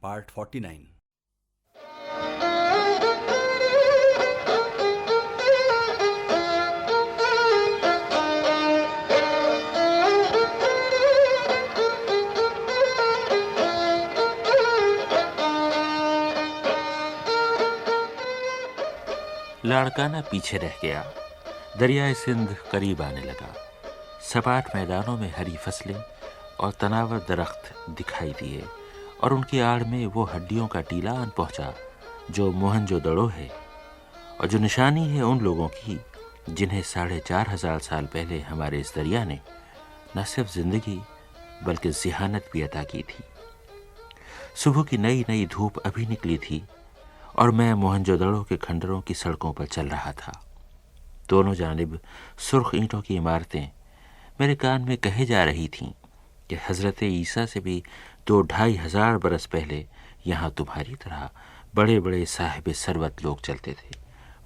Part 49۔ Larkana پیچھے رہ گیا، دریائے سندھ قریب آنے لگا۔ سپاٹ میدانوں میں ہری فصلیں اور تناور درخت دکھائی دیے، اور ان کی آڑ میں وہ ہڈیوں کا ٹیلا آن پہنچا جو موہنجو دڑو ہے، اور جو نشانی ہے ان لوگوں کی جنہیں 4,500 سال پہلے ہمارے اس دریا نے نہ صرف زندگی بلکہ ذہانت بھی عطا کی تھی۔ صبح کی نئی نئی دھوپ ابھی نکلی تھی اور میں موہنجو دڑو کے کھنڈروں کی سڑکوں پر چل رہا تھا۔ دونوں جانب سرخ اینٹوں کی عمارتیں میرے کان میں کہے جا رہی تھیں کہ حضرت عیسیٰ سے بھی 2,500 برس پہلے یہاں تمہاری طرح بڑے بڑے صاحب ثروت لوگ چلتے تھے۔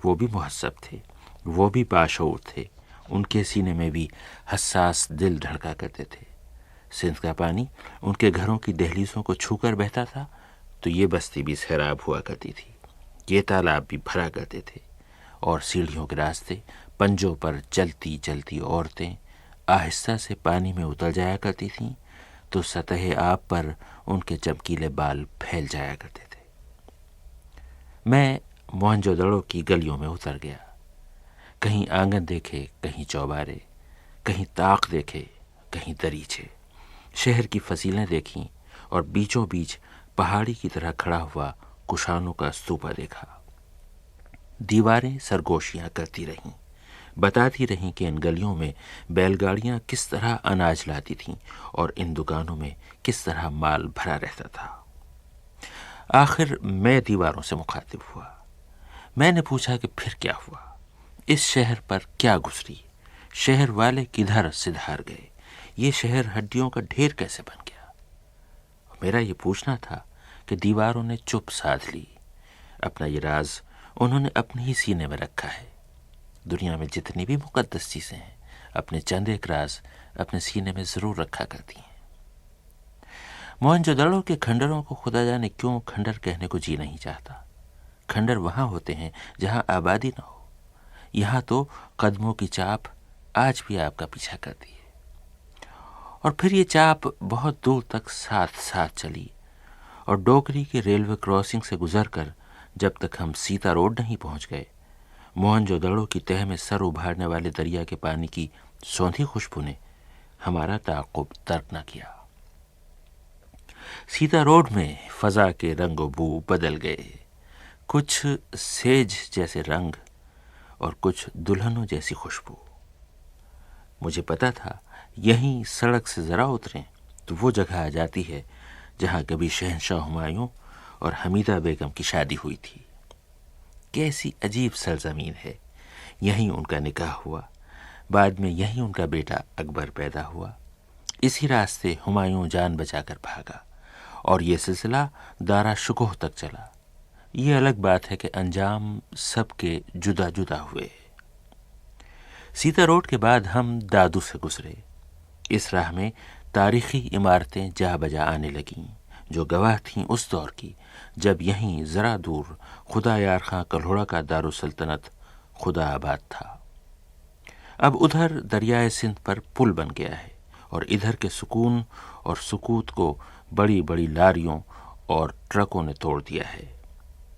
وہ بھی مہذب تھے، وہ بھی باشعور تھے، ان کے سینے میں بھی حساس دل دھڑکا کرتے تھے۔ سندھ کا پانی ان کے گھروں کی دہلیزوں کو چھو کر بہتا تھا تو یہ بستی بھی سیراب ہوا کرتی تھی، یہ تالاب بھی بھرا کرتے تھے، اور سیڑھیوں کے راستے پنجوں پر چلتی چلتی عورتیں آہستہ سے پانی میں اتر جایا کرتی تھیں تو سطح آب پر ان کے چمکیلے بال پھیل جایا کرتے تھے۔ میں موہنجو دڑو کی گلیوں میں اتر گیا، کہیں آنگن دیکھے، کہیں چوبارے، کہیں طاق دیکھے، کہیں دریچے، شہر کی فصیلیں دیکھیں، اور بیچوں بیچ پہاڑی کی طرح کھڑا ہوا کشانوں کا استوپا دیکھا۔ دیواریں سرگوشیاں کرتی رہیں، بتاتی رہیں کہ ان گلیوں میں بیل گاڑیاں کس طرح اناج لاتی تھیں اور ان دکانوں میں کس طرح مال بھرا رہتا تھا۔ آخر میں دیواروں سے مخاطب ہوا۔ میں نے پوچھا کہ پھر کیا ہوا، اس شہر پر کیا گزری، شہر والے کدھر سدھار گئے، یہ شہر ہڈیوں کا ڈھیر کیسے بن گیا۔ میرا یہ پوچھنا تھا کہ دیواروں نے چپ سادھ لی۔ اپنا یہ راز انہوں نے اپنے ہی سینے میں رکھا ہے۔ دنیا میں جتنی بھی مقدس چیزیں ہیں اپنے چند ایک راز اپنے سینے میں ضرور رکھا کرتی ہیں۔ موہنجو دڑو کے کھنڈروں کو خدا جانے کیوں کھنڈر کہنے کو جی نہیں چاہتا۔ کھنڈر وہاں ہوتے ہیں جہاں آبادی نہ ہو۔ یہاں تو قدموں کی چاپ آج بھی آپ کا پیچھا کرتی ہے، اور پھر یہ چاپ بہت دور تک ساتھ ساتھ چلی، اور ڈوکری کے ریلوے کراسنگ سے گزر کر جب تک ہم سیتا روڈ نہیں پہنچ گئے، موہنجو دڑو کی تہہ میں سر ابھارنے والے دریا کے پانی کی سوندھی خوشبو نے ہمارا تعاقب ترک نہ کیا۔ سیتا روڈ میں فضا کے رنگ و بو بدل گئے، کچھ سیج جیسے رنگ اور کچھ دلہنوں جیسی خوشبو۔ مجھے پتا تھا یہیں سڑک سے ذرا اتریں تو وہ جگہ آ جاتی ہے جہاں کبھی شہنشاہ ہمایوں اور حمیدہ بیگم کی شادی ہوئی تھی۔ کیسی عجیب سرزمین ہے، یہیں ان کا نکاح ہوا، بعد میں یہیں ان کا بیٹا اکبر پیدا ہوا۔ اسی راستے ہمایوں جان بچا کر بھاگا، اور یہ سلسلہ دارا شکوہ تک چلا۔ یہ الگ بات ہے کہ انجام سب کے جدا جدا ہوئے۔ سیتا روڈ کے بعد ہم دادو سے گزرے۔ اس راہ میں تاریخی عمارتیں جا بجا آنے لگیں جو گواہ تھیں اس دور کی جب یہیں ذرا دور خدا یار خاں کلہوڑا کا دارالسلطنت خدا آباد تھا۔ اب ادھر دریائے سندھ پر پل بن گیا ہے، اور ادھر کے سکون اور سکوت کو بڑی بڑی لاریوں اور ٹرکوں نے توڑ دیا ہے۔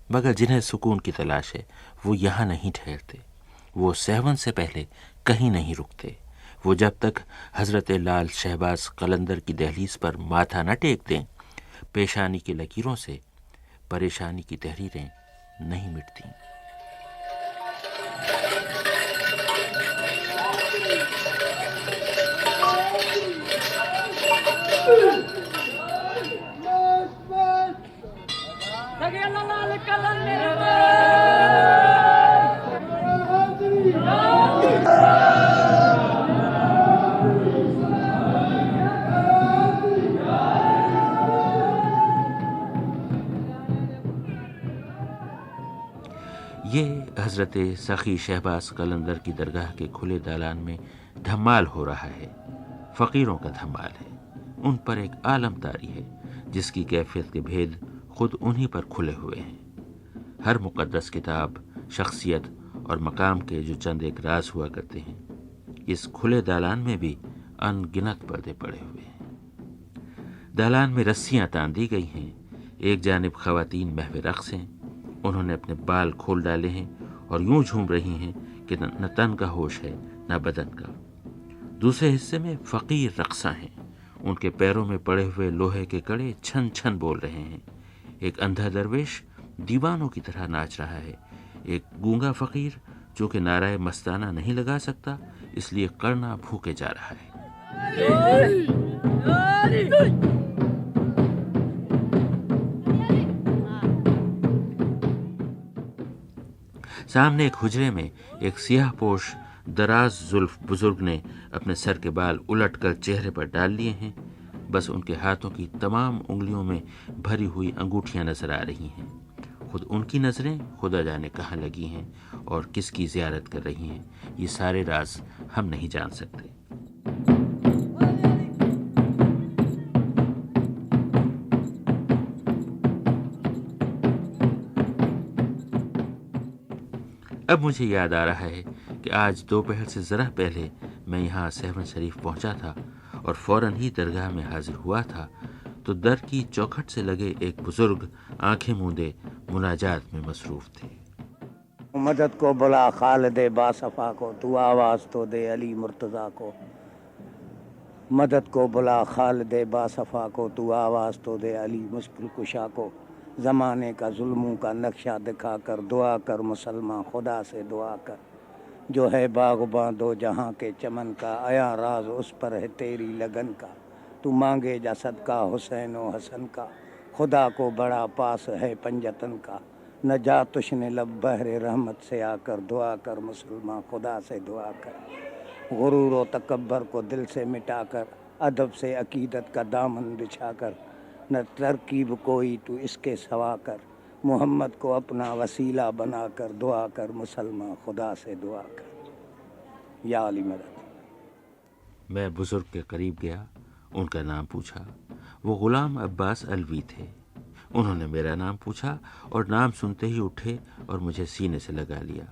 مگر جنہیں سکون کی تلاش ہے وہ یہاں نہیں ٹھہرتے، وہ سیون سے پہلے کہیں نہیں رکتے۔ وہ جب تک حضرت لال شہباز قلندر کی دہلیز پر ماتھا نہ ٹیک دیں، پیشانی کی لکیروں سے پریشانی کی تحریریں نہیں مٹتی۔ یہ حضرت سخی شہباز قلندر کی درگاہ کے کھلے دالان میں دھمال ہو رہا ہے، فقیروں کا دھمال ہے۔ ان پر ایک عالم طاری ہے جس کی کیفیت کے بھید خود انہی پر کھلے ہوئے ہیں۔ ہر مقدس کتاب، شخصیت اور مقام کے جو چند ایک راز ہوا کرتے ہیں، اس کھلے دالان میں بھی ان گنت پردے پڑے ہوئے ہیں۔ دالان میں رسیاں تان دی گئی ہیں۔ ایک جانب خواتین محو رقص ہیں، انہوں نے اپنے بال کھول ڈالے ہیں اور یوں جھوم رہی ہیں کہ نہ تن کا ہوش ہے نہ بدن کا۔ دوسرے حصے میں فقیر رقصاں ہیں، ان کے پیروں میں پڑے ہوئے لوہے کے کڑے چھن چھن بول رہے ہیں۔ ایک اندھا درویش دیوانوں کی طرح ناچ رہا ہے، ایک گونگا فقیر جو کہ نعرہ مستانہ نہیں لگا سکتا اس لیے کرنا بھوکے جا رہا ہے۔ سامنے ایک حجرے میں ایک سیاہ پوش دراز زلف بزرگ نے اپنے سر کے بال الٹ کر چہرے پر ڈال لیے ہیں، بس ان کے ہاتھوں کی تمام انگلیوں میں بھری ہوئی انگوٹھیاں نظر آ رہی ہیں۔ خود ان کی نظریں خدا جانے کہاں لگی ہیں اور کس کی زیارت کر رہی ہیں، یہ سارے راز ہم نہیں جان سکتے۔ اب مجھے یاد آ رہا ہے کہ آج دوپہر سے ذرا پہلے میں یہاں 7 شریف پہنچا تھا اور فوراً ہی درگاہ میں حاضر ہوا تھا تو در کی چوکھٹ سے لگے ایک بزرگ آنکھیں موندے مناجات میں مصروف تھے۔ مدد کو بلا خالد باصفا کو، تو آواز تو دے علی مرتضیٰ کو۔ مدد کو بلا خالد باصفا کو، تو آواز تو دے علی مشکل کشا کو۔ زمانے کا ظلموں کا نقشہ دکھا کر دعا کر مسلمان خدا سے دعا کر۔ جو ہے باغباں دو جہاں کے چمن کا، آیا راز اس پر ہے تیری لگن کا۔ تو مانگے جا صدقہ حسین و حسن کا، خدا کو بڑا پاس ہے پنجتن کا۔ نہ جا تشنے لب بحر رحمت سے آ کر، دعا کر مسلمان خدا سے دعا کر۔ غرور و تکبر کو دل سے مٹا کر، ادب سے عقیدت کا دامن بچھا کر۔ نہ ترکیب کوئی تو اس کے سوا کر، محمد کو اپنا وسیلہ بنا کر۔ دعا کر مسلمان خدا سے دعا کر، یا علی مدد۔ میں بزرگ کے قریب گیا، ان کا نام پوچھا۔ وہ غلام عباس علوی تھے۔ انہوں نے میرا نام پوچھا اور نام سنتے ہی اٹھے اور مجھے سینے سے لگا لیا۔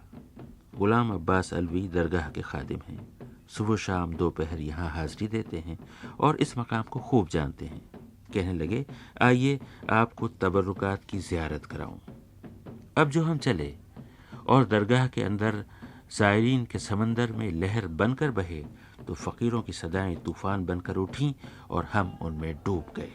غلام عباس علوی درگاہ کے خادم ہیں، صبح شام دوپہر یہاں حاضری دیتے ہیں اور اس مقام کو خوب جانتے ہیں۔ کہنے لگے آئیے آپ کو تبرکات کی زیارت کراؤں۔ اب جو ہم چلے اور درگاہ کے اندر زائرین کے سمندر میں لہر بن کر بہے تو فقیروں کی صدائیں طوفان بن کر اٹھیں اور ہم ان میں ڈوب گئے۔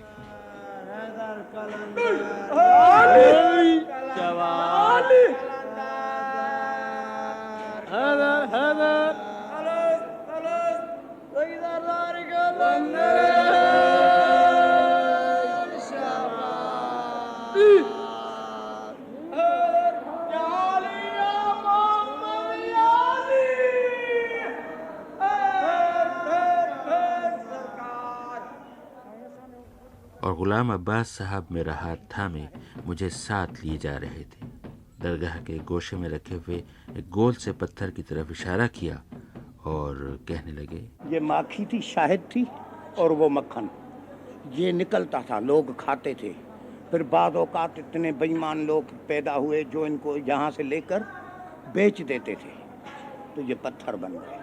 اور غلام عباس صاحب میرا ہاتھ تھامے مجھے ساتھ لیے جا رہے تھے۔ درگاہ کے گوشے میں رکھے ہوئے ایک گول سے پتھر کی طرف اشارہ کیا اور کہنے لگے یہ ماکھی تھی، شاہد تھی اور وہ مکھن یہ نکلتا تھا، لوگ کھاتے تھے۔ پھر بعض اوقات اتنے بے ایمان لوگ پیدا ہوئے جو ان کو یہاں سے لے کر بیچ دیتے تھے، تو یہ پتھر بن گئے۔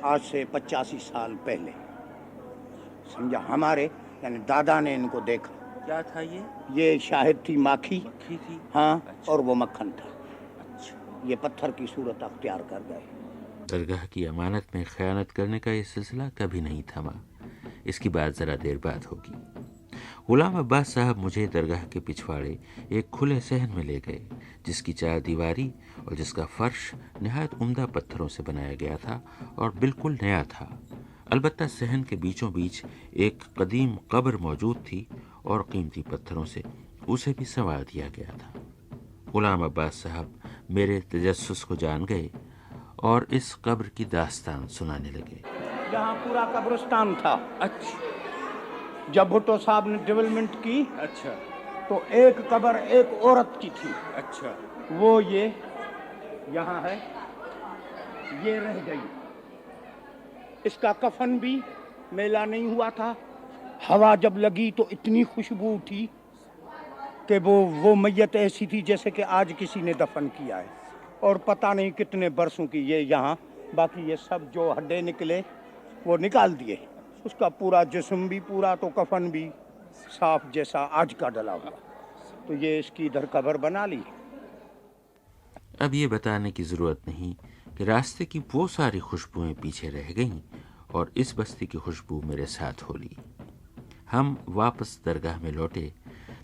آج سے 85 سال پہلے، سمجھا، ہمارے یعنی دادا نے ان کو دیکھا۔ کیا تھا یہ شاہد تھی، ماکھی تھی؟ ہاں، اچھا۔ اور وہ مکھن تھا۔ اچھا۔ یہ پتھر کی صورت اختیار کر گئے۔ درگاہ کی امانت میں خیانت کرنے کا یہ سلسلہ کبھی نہیں تھما۔ اس کی بات ذرا دیر بعد ہوگی۔ غلام عباس صاحب مجھے درگاہ کے پچھواڑے ایک کھلے صحن میں لے گئے جس کی 4 دیواری اور جس کا فرش نہایت عمدہ پتھروں سے بنایا گیا تھا اور بالکل نیا تھا۔ البتہ صحن کے بیچوں بیچ ایک قدیم قبر موجود تھی اور قیمتی پتھروں سے اسے بھی سنوار دیا گیا تھا۔ غلام عباس صاحب میرے تجسس کو جان گئے اور اس قبر کی داستان سنانے لگے۔ یہاں پورا قبرستان تھا۔ اچھا جب بھٹو صاحب نے ڈیولپمنٹ کی، اچھا تو ایک قبر ایک عورت کی تھی، اچھا وہ یہ یہاں ہے، یہ رہ گئی۔ اس کا کفن بھی میلا نہیں ہوا تھا۔ ہوا جب لگی تو اتنی خوشبو اٹھی کہ وہ میت ایسی تھی جیسے کہ آج کسی نے دفن کیا ہے، اور پتہ نہیں کتنے برسوں کی یہ یہاں، باقی یہ سب جو ہڈے نکلے وہ نکال دیے، اس کا پورا جسم بھی پورا، تو کفن بھی صاف جیسا آج کا ڈلا ہوا، تو یہ اس کی ادھر قبر بنا لی۔ اب یہ بتانے کی ضرورت نہیں کہ راستے کی وہ ساری خوشبوئیں پیچھے رہ گئیں اور اس بستی کی خوشبو میرے ساتھ ہو لی۔ ہم واپس درگاہ میں لوٹے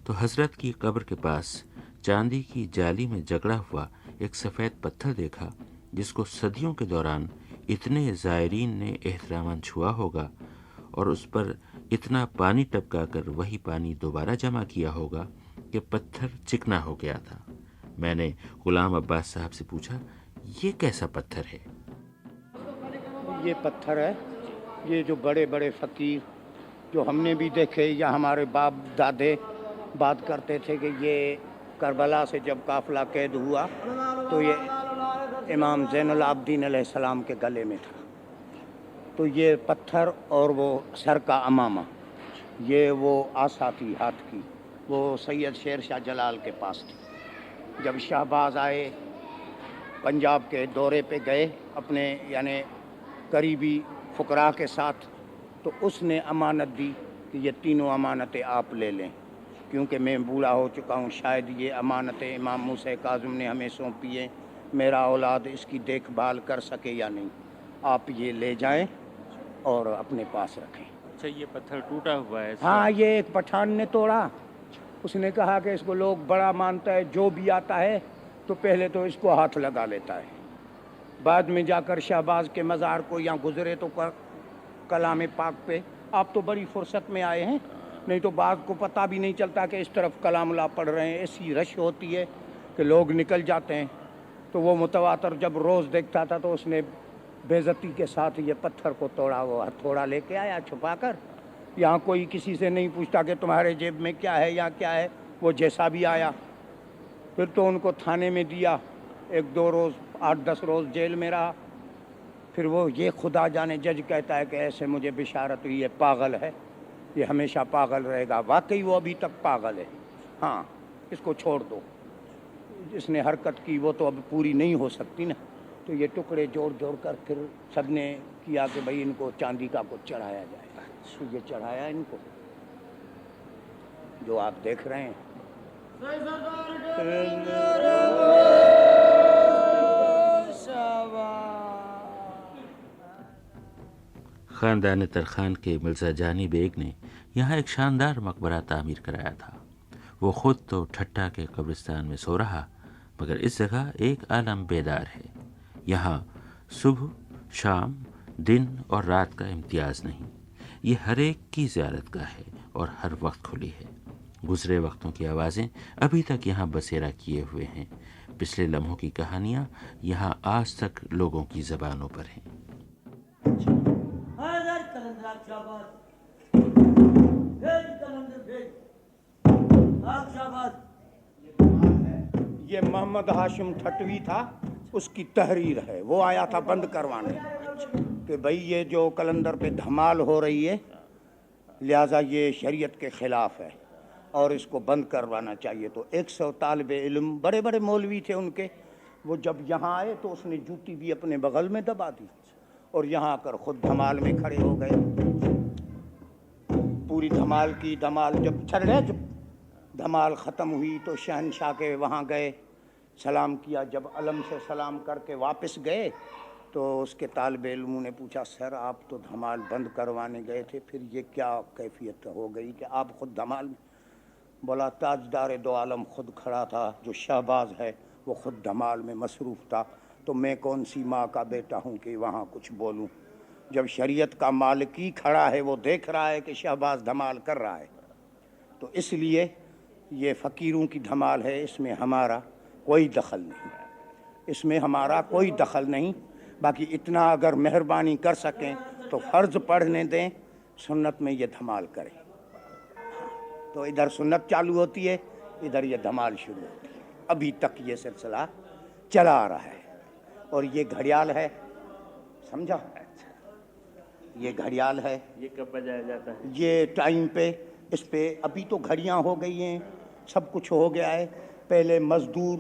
تو حضرت کی قبر کے پاس چاندی کی جالی میں جکڑا ہوا ایک سفید پتھر دیکھا، جس کو صدیوں کے دوران اتنے زائرین نے احتراماً چھوا ہوگا اور اس پر اتنا پانی ٹپکا کر وہی پانی دوبارہ جمع کیا ہوگا کہ پتھر چکنا ہو گیا تھا۔ میں نے غلام عباس صاحب سے پوچھا، یہ کیسا پتھر ہے؟ یہ پتھر ہے، یہ جو بڑے بڑے فقیر جو ہم نے بھی دیکھے یا ہمارے باپ دادے بات کرتے تھے کہ یہ کربلا سے جب قافلہ قید ہوا تو یہ امام زین العابدین علیہ السلام کے گلے میں تھا، تو یہ پتھر اور وہ سر کا امامہ، یہ وہ آسا تھی ہاتھ کی، وہ سید شیر شاہ جلال کے پاس تھی۔ جب شہباز آئے پنجاب کے دورے پہ گئے اپنے یعنی قریبی فقراء کے ساتھ، تو اس نے امانت دی کہ یہ تینوں امانتیں آپ لے لیں، کیونکہ میں بوڑھا ہو چکا ہوں، شاید یہ امانتیں امام موسیٰ کاظم نے ہمیں سونپی ہیں، میرا اولاد اس کی دیکھ بھال کر سکے یا نہیں، آپ یہ لے جائیں اور اپنے پاس رکھیں۔ اچھا، یہ پتھر ٹوٹا ہوا ہے؟ ہاں، یہ ایک پٹھان نے توڑا، اس نے کہا کہ اس کو لوگ بڑا مانتا ہے، جو بھی آتا ہے تو پہلے تو اس کو ہاتھ لگا لیتا ہے، بعد میں جا کر شہباز کے مزار کو یا گزرے تو کلام پاک پہ، آپ تو بڑی فرصت میں آئے ہیں، نہیں تو بعض کو پتہ بھی نہیں چلتا کہ اس طرف کلام اللہ پڑھ رہے ہیں، ایسی رش ہوتی ہے کہ لوگ نکل جاتے ہیں، تو وہ متواتر جب روز دیکھتا تھا تو اس نے بے عزتی کے ساتھ یہ پتھر کو توڑا، وہ ہتھوڑا لے کے آیا چھپا کر، یہاں کوئی کسی سے نہیں پوچھتا کہ تمہارے جیب میں کیا ہے یا کیا ہے، وہ جیسا بھی آیا، پھر تو ان کو تھانے میں دیا، 1-2 روز 8-10 روز جیل میں رہا، پھر وہ یہ خدا جانے جج کہتا ہے کہ ایسے مجھے بشارت ہوئی، یہ پاگل ہے، یہ ہمیشہ پاگل رہے گا، واقعی وہ ابھی تک پاگل ہے، ہاں اس کو چھوڑ دو، اس نے حرکت کی وہ تو اب پوری نہیں ہو سکتی نا، تو یہ ٹکڑے جوڑ جوڑ کر پھر سب نے کیا کہ بھائی ان کو چاندی کا کچھ چڑھایا جائے، تو یہ چڑھایا ان کو جو آپ دیکھ رہے ہیں۔ خاندان ترخان کے مرزا جانی بیگ نے یہاں ایک شاندار مقبرہ تعمیر کرایا تھا۔ وہ خود تو ٹھٹھا کے قبرستان میں سو رہا، مگر اس جگہ ایک عالم بیدار ہے۔ یہاں صبح، شام، دن اور رات کا امتیاز نہیں، یہ ہر ایک کی زیارت گاہ ہے اور ہر وقت کھلی ہے۔ گزرے وقتوں کی آوازیں ابھی تک یہاں بسیرا کیے ہوئے ہیں، پچھلے لمحوں کی کہانیاں یہاں آج تک لوگوں کی زبانوں پر ہیں۔ یہ محمد ہاشم ٹھٹوی تھا، اس کی تحریر ہے، وہ آیا تھا بند کروانے کہ بھئی یہ جو کلندر پہ دھمال ہو رہی ہے لہٰذا یہ شریعت کے خلاف ہے اور اس کو بند کروانا چاہیے، تو 100 طالب علم بڑے بڑے مولوی تھے ان کے، وہ جب یہاں آئے تو اس نے جوتی بھی اپنے بغل میں دبا دی اور یہاں آ کر خود دھمال میں کھڑے ہو گئے، پوری دھمال کی، دھمال جب دھمال ختم ہوئی تو شہنشاہ کے وہاں گئے، سلام کیا، جب علم سے سلام کر کے واپس گئے تو اس کے طالب علموں نے پوچھا سر آپ تو دھمال بند کروانے گئے تھے، پھر یہ کیا کیفیت ہو گئی کہ آپ خود دھمال میں؟ بولا تاجدار دو عالم خود کھڑا تھا، جو شہباز ہے وہ خود دھمال میں مصروف تھا، تو میں کون سی ماں کا بیٹا ہوں کہ وہاں کچھ بولوں؟ جب شریعت کا مالک ہی کھڑا ہے، وہ دیکھ رہا ہے کہ شہباز دھمال کر رہا ہے، تو اس لیے یہ فقیروں کی دھمال ہے، اس میں ہمارا کوئی دخل نہیں، اس میں ہمارا کوئی دخل نہیں، باقی اتنا اگر مہربانی کر سکیں تو فرض پڑھنے دیں، سنت میں یہ دھمال کریں، تو ادھر سنت چالو ہوتی ہے، ادھر یہ دھمال شروع ہوتی ہے، ابھی تک یہ سلسلہ چلا آ رہا ہے، اور یہ گھڑیال ہے، سمجھا؟ یہ گھڑیال ہے، یہ کب بجایا جاتا ہے؟ یہ ٹائم پہ، اس پہ ابھی تو گھڑیاں ہو گئی ہیں، سب کچھ ہو گیا ہے. پہلے مزدور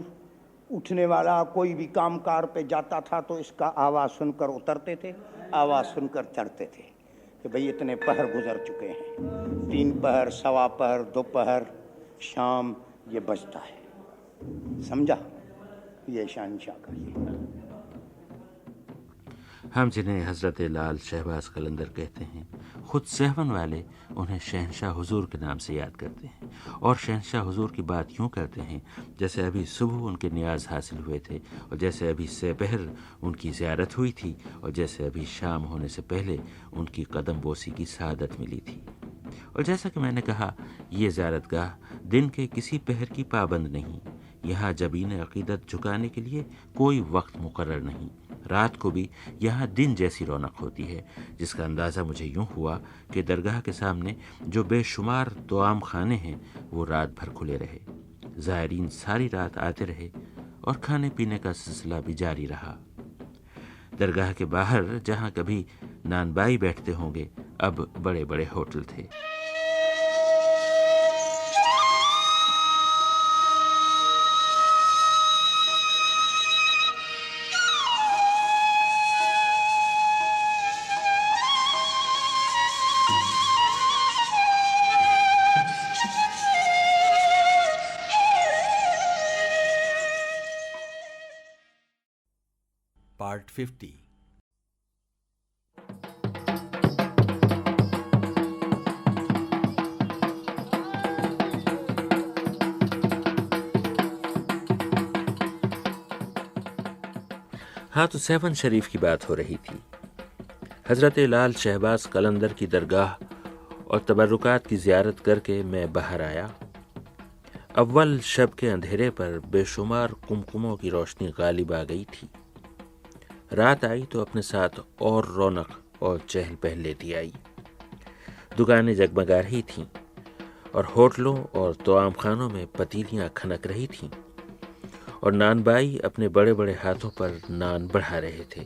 اٹھنے والا کوئی بھی کام کار پہ جاتا تھا تو اس کا آواز سن کر اترتے تھے, آواز سن کر چڑھتے تھے کہ بھئی اتنے پہر گزر چکے ہیں, 3 پہر, سوا پہر, دوپہر, شام, یہ بجتا ہے. سمجھا؟ یہ شہنشاہ کا یہ. ہم جنہیں حضرت لال شہباز قلندر کہتے ہیں, خود سیون والے انہیں شہنشاہ حضور کے نام سے یاد کرتے ہیں, اور شہنشاہ حضور کی بات یوں کرتے ہیں جیسے ابھی صبح ان کے نیاز حاصل ہوئے تھے, اور جیسے ابھی سپہر ان کی زیارت ہوئی تھی, اور جیسے ابھی شام ہونے سے پہلے ان کی قدم بوسی کی سعادت ملی تھی. اور جیسا کہ میں نے کہا, یہ زیارت گاہ دن کے کسی پہر کی پابند نہیں. یہاں جبین عقیدت جھکانے کے لیے کوئی وقت مقرر نہیں. رات کو بھی یہاں دن جیسی رونق ہوتی ہے, جس کا اندازہ مجھے یوں ہوا کہ درگاہ کے سامنے جو بے شمار طعام خانے ہیں وہ رات بھر کھلے رہے. زائرین ساری رات آتے رہے اور کھانے پینے کا سلسلہ بھی جاری رہا. درگاہ کے باہر جہاں کبھی نان بائی بیٹھتے ہوں گے, اب بڑے بڑے ہوٹل تھے. Part 50. ہاں, تو 7 شریف کی بات ہو رہی تھی. حضرت لال شہباز قلندر کی درگاہ اور تبرکات کی زیارت کر کے میں باہر آیا. اول شب کے اندھیرے پر بے شمار کمکموں کی روشنی غالب آ گئی تھی. رات آئی تو اپنے ساتھ اور رونق اور چہل پہل لیتی آئی. دکانیں جگمگا رہی تھیں اور ہوٹلوں اور طعام خانوں میں پتیلیاں کھنک رہی تھیں, اور نان بائی اپنے بڑے بڑے ہاتھوں پر نان بڑھا رہے تھے.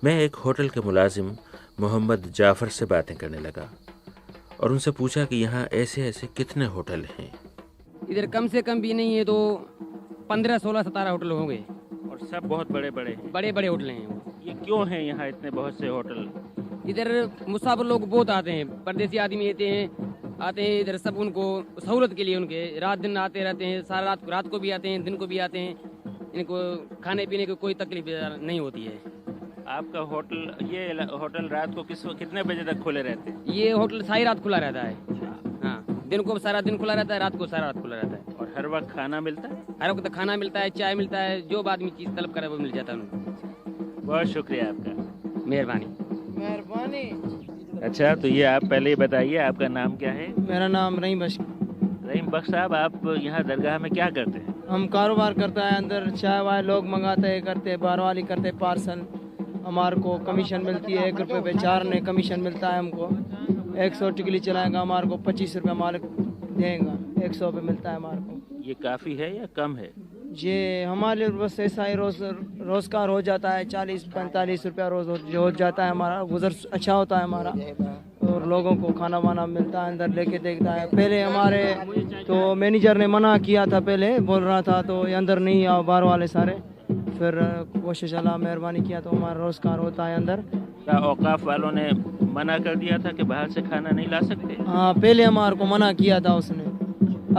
میں ایک ہوٹل کے ملازم محمد جعفر سے باتیں کرنے لگا اور ان سے پوچھا کہ یہاں ایسے ایسے کتنے ہوٹل ہیں. ادھر کم سے کم بھی نہیں ہے تو 15, 16, 17 ہوٹل ہوں گے, اور سب بہت بڑے بڑے ہیں. بڑے بڑے ہوٹل ہیں. یہ کیوں ہیں یہاں اتنے بہت سے ہوٹل؟ ادھر مسافر لوگ بہت آتے ہیں, پردیسی آدمی آتے ہیں ادھر, سب ان کو سہولت کے لیے ان کے رات دن آتے رہتے ہیں. سارا رات کو بھی آتے ہیں, دن کو بھی آتے ہیں. ان کو کھانے پینے کی کوئی تکلیف نہیں ہوتی ہے. آپ کا ہوٹل, یہ ہوٹل رات کو کتنے بجے تک کھلے رہتے ہیں؟ یہ ہوٹل ساری رات کھلا رہتا ہے. ہاں, دن کو سارا دن کھلا رہتا ہے, رات کو سارا رات کھلا رہتا ہے. اور ہر وقت کھانا ملتا ہے؟ ہر وقت کھانا ملتا ہے, چائے ملتا ہے, جو آدمی چیز طلب کرے وہ مل جاتا ہے ان کو. بہت شکریہ آپ کا. مہربانی. اچھا, تو یہ آپ پہلے ہی بتائیے آپ کا نام کیا ہے؟ میرا نام رحیم بخش. رحیم بخش صاحب, آپ یہاں درگاہ میں کیا کرتے ہیں؟ ہم کاروبار کرتا ہے, اندر چائے وائے لوگ منگاتے ہیں, کرتے بار والی کرتے پارسل. ہمارے کو کمیشن ملتی ہے 1 روپے پہ 4 نے کمیشن ملتا ہے. ہم کو 100 ٹکلی چلائے گا, ہمارے کو 25 روپے مالک دیں گا, 100 پہ ملتا ہے ہمارے کو. یہ کافی ہے یا کم ہے؟ یہ ہمارے بس ایسا ہی روزگار ہو جاتا ہے, 40-45 روپیہ روز ہو جاتا ہے. ہمارا گزر اچھا ہوتا ہے ہمارا, اور لوگوں کو کھانا وانا ملتا ہے, اندر لے کے دیکھتا ہے. پہلے ہمارے تو مینیجر نے منع کیا تھا, پہلے بول رہا تھا تو یہ اندر نہیں آؤ باہر والے سارے. پھر کوشش اللہ مہربانی کیا تو ہمارا روزگار ہوتا ہے اندر. کیا اوقاف والوں نے منع کر دیا تھا کہ باہر سے کھانا نہیں لا سکتے؟ ہاں, پہلے ہمارے کو منع کیا تھا اس نے.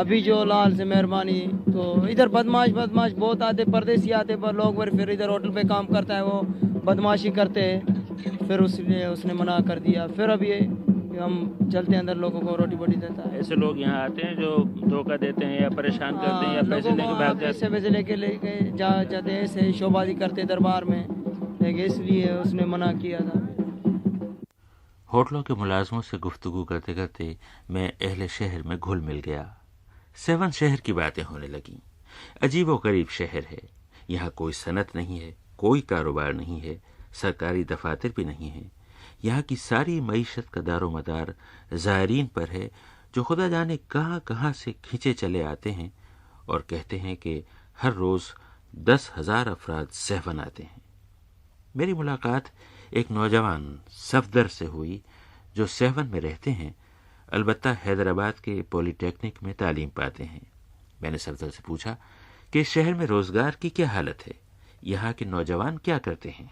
ابھی جو لال سے مہربانی, تو ادھر بدماش بہت آتے, پردیسی آتے, پر لوگ پھر ادھر ہوٹل پہ کام کرتا ہے وہ بدماشی کرتے ہیں. پھر اس لیے اس نے منع کر دیا. پھر ابھی ہم چلتے ہیں, اندر لوگوں کو روٹی بوٹی دیتا ہے. ایسے لوگ یہاں آتے ہیں جو دھوکہ دیتے ہیں یا پریشان کرتے ہیں یا پیسے لے کے بھاگ جاتے ہیں؟ پیسے لے کے جاتے ہیں, ایسے شوبازی کرتے دربار میں, لیکن اس لیے اس نے منع کیا تھا. ہوٹلوں کے ملازموں سے گفتگو کرتے کرتے میں اہل شہر میں گھل مل گیا. 7 شہر کی باتیں ہونے لگیں. عجیب و غریب شہر ہے. یہاں کوئی صنعت نہیں ہے, کوئی کاروبار نہیں ہے, سرکاری دفاتر بھی نہیں ہیں. یہاں کی ساری معیشت کا دار و مدار زائرین پر ہے, جو خدا جانے کہاں کہاں سے کھینچے چلے آتے ہیں اور کہتے ہیں کہ ہر روز 10,000 افراد سیون آتے ہیں. میری ملاقات ایک نوجوان صفدر سے ہوئی جو سیون میں رہتے ہیں البتہ حیدرآباد کے پولی ٹیکنک میں تعلیم پاتے ہیں۔ میں نے سرور سے پوچھا کہ شہر میں روزگار کی کیا حالت ہے، یہاں کے نوجوان کیا کرتے ہیں۔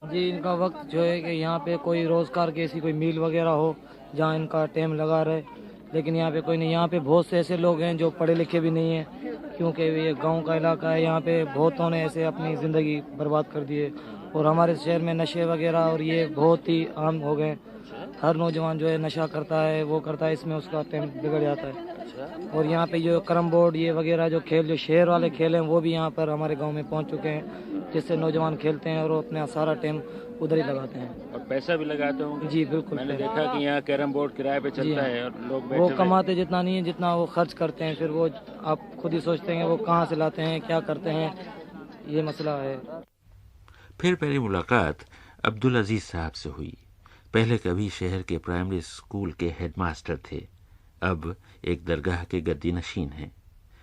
جی ان کا وقت جو ہے کہ یہاں پہ کوئی روزگار کی ایسی کوئی میل وغیرہ ہو جہاں ان کا ٹائم لگا رہے، لیکن یہاں پہ کوئی نہیں۔ یہاں پہ بہت سے ایسے لوگ ہیں جو پڑھے لکھے بھی نہیں ہیں، کیونکہ یہ گاؤں کا علاقہ ہے۔ یہاں پہ بہتوں نے ایسے اپنی زندگی برباد کر دی ہے، اور ہمارے شہر میں نشے وغیرہ اور یہ بہت ہی عام ہو گئے۔ ہر نوجوان جو ہے نشہ کرتا ہے، وہ کرتا ہے، اس میں اس کا ٹائم بگڑ جاتا ہے۔ اور یہاں پہ جو کرم بورڈ یہ وغیرہ جو کھیل، جو شہر والے کھیل ہیں، وہ بھی یہاں پر ہمارے گاؤں میں پہنچ چکے ہیں، جس سے نوجوان کھیلتے ہیں اور وہ اپنا سارا ٹائم ادھر ہی لگاتے ہیں۔ اور پیسہ بھی لگاتے ہوں گے؟ جی بالکل، میں نے دیکھا کہ یہاں کیرم بورڈ کرائے پہ چلتا ہے اور لوگ بیٹھے وہ ہوئے- کماتے جتنا نہیں ہے جتنا وہ خرچ کرتے ہیں، پھر وہ آپ خود ہی سوچتے ہیں وہ کہاں سے لاتے ہیں، کیا کرتے ہیں، یہ مسئلہ ہے۔ پھر پہلی ملاقات عبدالعزیز صاحب سے ہوئی۔ پہلے کبھی شہر کے پرائمری اسکول کے ہیڈ ماسٹر تھے، اب ایک درگاہ کے گدی نشین ہیں۔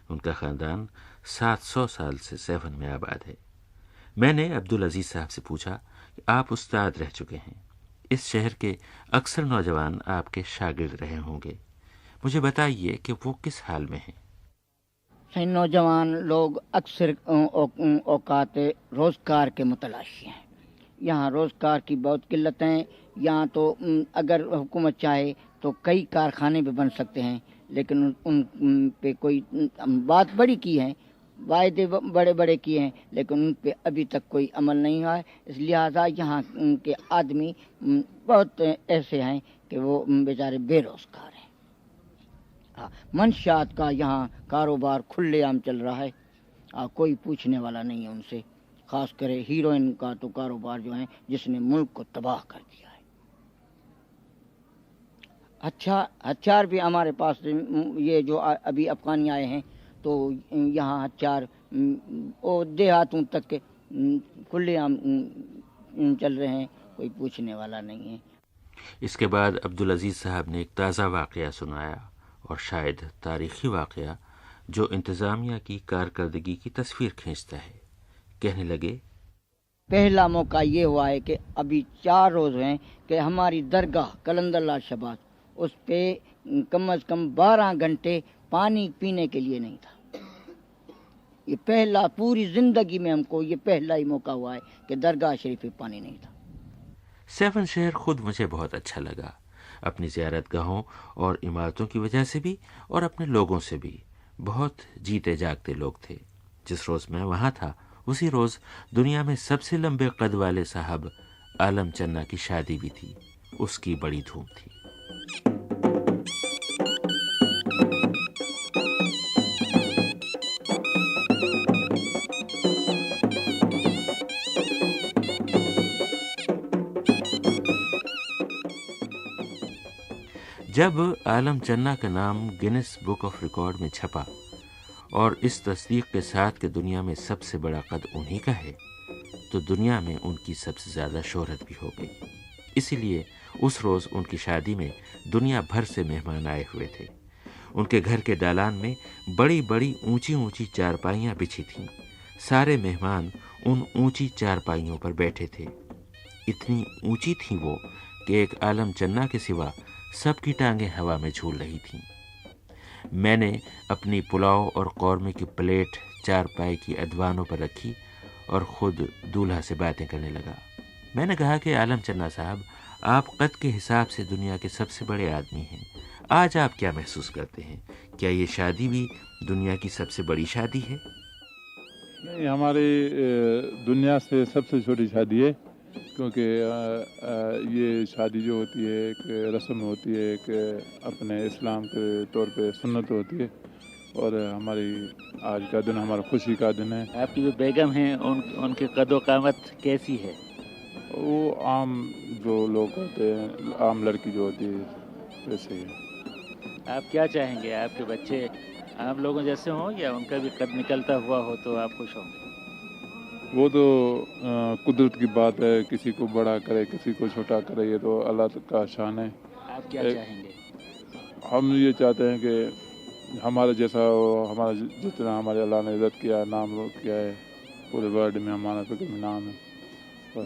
ان کا خاندان 700 سال سے سیون میں آباد ہے۔ میں نے عبدالعزیز صاحب سے پوچھا کہ آپ استاد رہ چکے ہیں، اس شہر کے اکثر نوجوان آپ کے شاگرد رہے ہوں گے، مجھے بتائیے کہ وہ کس حال میں ہیں۔ نوجوان لوگ اکثر اوقات روزگار کے متلاشی ہیں۔ یہاں روزگار کی بہت قلت ہیں۔ یہاں تو اگر حکومت چاہے تو کئی کارخانے بھی بن سکتے ہیں، لیکن ان پہ کوئی بات بڑی کی ہے، وعدے بڑے بڑے کیے ہیں، لیکن ان پہ ابھی تک کوئی عمل نہیں ہوا ہے۔ اس لہٰذا یہاں کے آدمی بہت ایسے ہیں کہ وہ بیچارے بے روزگار ہیں۔ منشیات کا یہاں کاروبار کھلے عام چل رہا ہے، کوئی پوچھنے والا نہیں ہے ان سے۔ خاص کرے ہیروئن کا تو کاروبار جو ہے جس نے ملک کو تباہ کر دیا ہے۔ ہتھیار بھی ہمارے پاس، یہ جو ابھی افغانی آئے ہیں تو یہاں ہتھیار دیہاتوں تک کے کھلے عام چل رہے ہیں، کوئی پوچھنے والا نہیں ہے۔ اس کے بعد عبدالعزیز صاحب نے ایک تازہ واقعہ سنایا، اور شاید تاریخی واقعہ جو انتظامیہ کی کارکردگی کی تصویر کھینچتا ہے۔ کہنے لگے، پہلا موقع یہ ہوا ہے کہ ابھی 4 روز ہیں کہ ہماری درگاہ قلندر لال شہباز، اس پہ کم از کم 12 گھنٹے پانی پینے کے لیے نہیں تھا۔ یہ پہلا، پوری زندگی میں ہم کو یہ پہلا ہی موقع ہوا ہے کہ درگاہ شریف پہ پانی نہیں تھا۔ سیون شہر خود مجھے بہت اچھا لگا، اپنی زیارت گاہوں اور عمارتوں کی وجہ سے بھی، اور اپنے لوگوں سے بھی۔ بہت جیتے جاگتے لوگ تھے۔ جس روز میں وہاں تھا اسی روز دنیا میں سب سے لمبے قد والے صاحب عالم چنا کی شادی بھی تھی، اس کی بڑی دھوم تھی۔ جب عالم چنا کا نام گینس بک آف ریکارڈ میں چھپا، اور اس تصدیق کے ساتھ کہ دنیا میں سب سے بڑا قد انہی کا ہے، تو دنیا میں ان کی سب سے زیادہ شہرت بھی ہو گئی۔ اسی لیے اس روز ان کی شادی میں دنیا بھر سے مہمان آئے ہوئے تھے۔ ان کے گھر کے دالان میں بڑی بڑی اونچی اونچی چارپائیاں بچھی تھیں۔ سارے مہمان ان اونچی چارپائیوں پر بیٹھے تھے۔ اتنی اونچی تھیں وہ کہ ایک عالم چنا کے سوا سب کی ٹانگیں ہوا میں جھول رہی تھیں۔ میں نے اپنی پلاؤ اور قورمے کی پلیٹ چارپائی کی ادوانوں پر رکھی اور خود دولہا سے باتیں کرنے لگا۔ میں نے کہا کہ عالم چنا صاحب، آپ قد کے حساب سے دنیا کے سب سے بڑے آدمی ہیں، آج آپ کیا محسوس کرتے ہیں؟ کیا یہ شادی بھی دنیا کی سب سے بڑی شادی ہے؟ نہیں، ہماری دنیا سے سب سے چھوٹی شادی ہے، کیونکہ یہ شادی جو ہوتی ہے ایک رسم ہوتی ہے، ایک اپنے اسلام کے طور پہ سنت ہوتی ہے، اور ہماری آج کا دن ہمارا خوشی کا دن ہے۔ آپ کی جو بیگم ہیں ان کے قد و قامت کیسی ہے؟ وہ عام جو لوگ ہوتے ہیں، عام لڑکی جو ہوتی ہے ویسے ہی ہے۔ آپ کیا چاہیں گے آپ کے بچے عام لوگوں جیسے ہوں یا ان کا بھی قد نکلتا ہوا ہو تو آپ خوش ہوں گے؟ وہ تو قدرت کی بات ہے، کسی کو بڑا کرے کسی کو چھوٹا کرے، یہ تو اللہ کا شان ہے۔ آپ کیا چاہیں گے؟ ہم یہ چاہتے ہیں کہ ہمارا جیسا ہو، ہمارا جتنا ہمارے اللہ نے عزت کیا، نام کیا ہے پورے ورلڈ میں، ہمارا فکر میں نام ہے، اور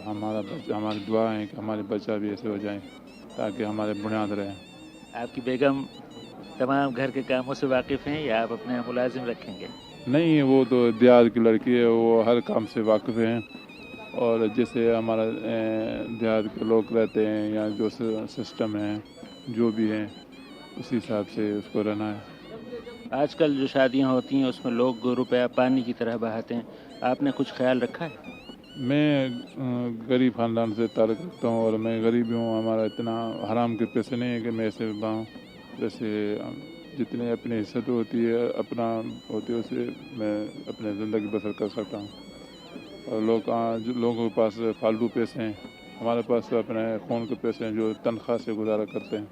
ہماری دعا ہے کہ ہمارے بچہ بھی ایسے ہو جائیں تاکہ ہمارے بنیاد رہیں۔ آپ کی بیگم تمام گھر کے کاموں سے واقف ہیں یا آپ اپنے ملازم رکھیں گے؟ نہیں، وہ تو دیہات کی لڑکی ہے، وہ ہر کام سے واقف ہیں، اور جیسے ہمارا دیہات کے لوگ رہتے ہیں یا جو سسٹم ہے جو بھی ہے اسی حساب سے اس کو رہنا ہے۔ آج کل جو شادیاں ہوتی ہیں اس میں لوگ روپیہ پانی کی طرح بہاتے ہیں، آپ نے کچھ خیال رکھا ہے؟ میں غریب خاندان سے تعلق رکھتا ہوں اور میں غریب ہوں، ہمارا اتنا حرام کے پیسے نہیں ہے کہ میں ایسے بہاؤں، جیسے جتنے اپنی حصت ہوتی ہے اپنا ہوتی ہے اسے میں اپنے زندگی بسر کر سکتا ہوں، اور لوگوں کے پاس فالتو پیسے ہیں، ہمارے پاس اپنے خون کے پیسے ہیں جو تنخواہ سے گزارا کرتے ہیں،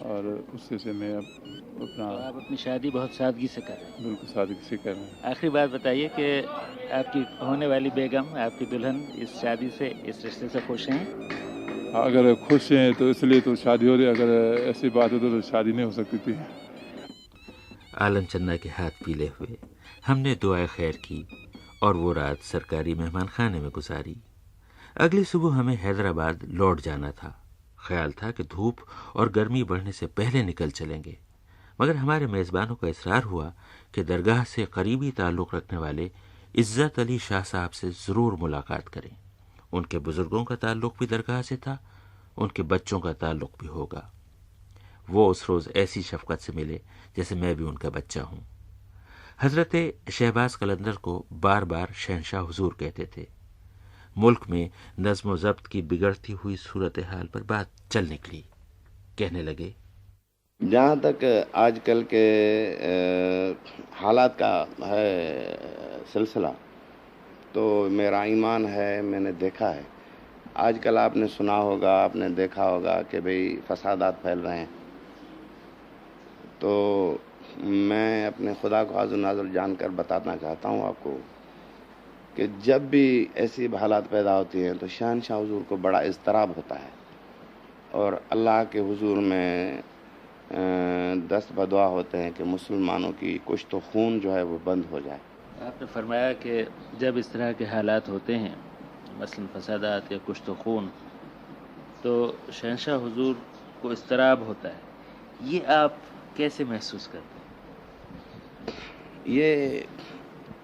اور اس سے میں اپنا تو آپ اپنی شادی بہت سادگی سے کر رہے ہیں؟ بالکل سادگی سے کر رہے ہیں۔ آخری بات بتائیے کہ آپ کی ہونے والی بیگم، آپ کی دلہن اس شادی سے، اس رشتے سے خوش ہیں؟ اگر خوش ہیں تو اس لیے تو شادی ہو رہی ہے، اگر ایسی بات ہوتی تو شادی نہیں ہو سکتی تھی۔ عالم چندہ کے ہاتھ پیلے ہوئے ہم نے دعائے خیر کی اور وہ رات سرکاری مہمان خانے میں گزاری۔ اگلی صبح ہمیں حیدرآباد لوٹ جانا تھا۔ خیال تھا کہ دھوپ اور گرمی بڑھنے سے پہلے نکل چلیں گے، مگر ہمارے میزبانوں کا اصرار ہوا کہ درگاہ سے قریبی تعلق رکھنے والے عزت علی شاہ صاحب سے ضرور ملاقات کریں۔ ان کے بزرگوں کا تعلق بھی درگاہ سے تھا، ان کے بچوں کا تعلق بھی ہوگا۔ وہ اس روز ایسی شفقت سے ملے جیسے میں بھی ان کا بچہ ہوں۔ حضرت شہباز قلندر کو بار بار شہنشاہ حضور کہتے تھے۔ ملک میں نظم و ضبط کی بگڑتی ہوئی صورتحال پر بات چل نکلی۔ کہنے لگے، جہاں تک آج کل کے حالات کا ہے سلسلہ، تو میرا ایمان ہے، میں نے دیکھا ہے، آج کل آپ نے سنا ہوگا، آپ نے دیکھا ہوگا کہ بھئی فسادات پھیل رہے ہیں، تو میں اپنے خدا کو حاضر ناظر جان کر بتانا چاہتا ہوں آپ کو کہ جب بھی ایسی حالات پیدا ہوتی ہیں تو شہنشاہ حضور کو بڑا اضطراب ہوتا ہے، اور اللہ کے حضور میں دست بدعا ہوتے ہیں کہ مسلمانوں کی کشت و خون جو ہے وہ بند ہو جائے۔ آپ نے فرمایا کہ جب اس طرح کے حالات ہوتے ہیں، مثلا فسادات یا کشت و خون، تو شہنشاہ حضور کو اضطراب ہوتا ہے، یہ آپ کیسے محسوس کرتے ہیں؟ یہ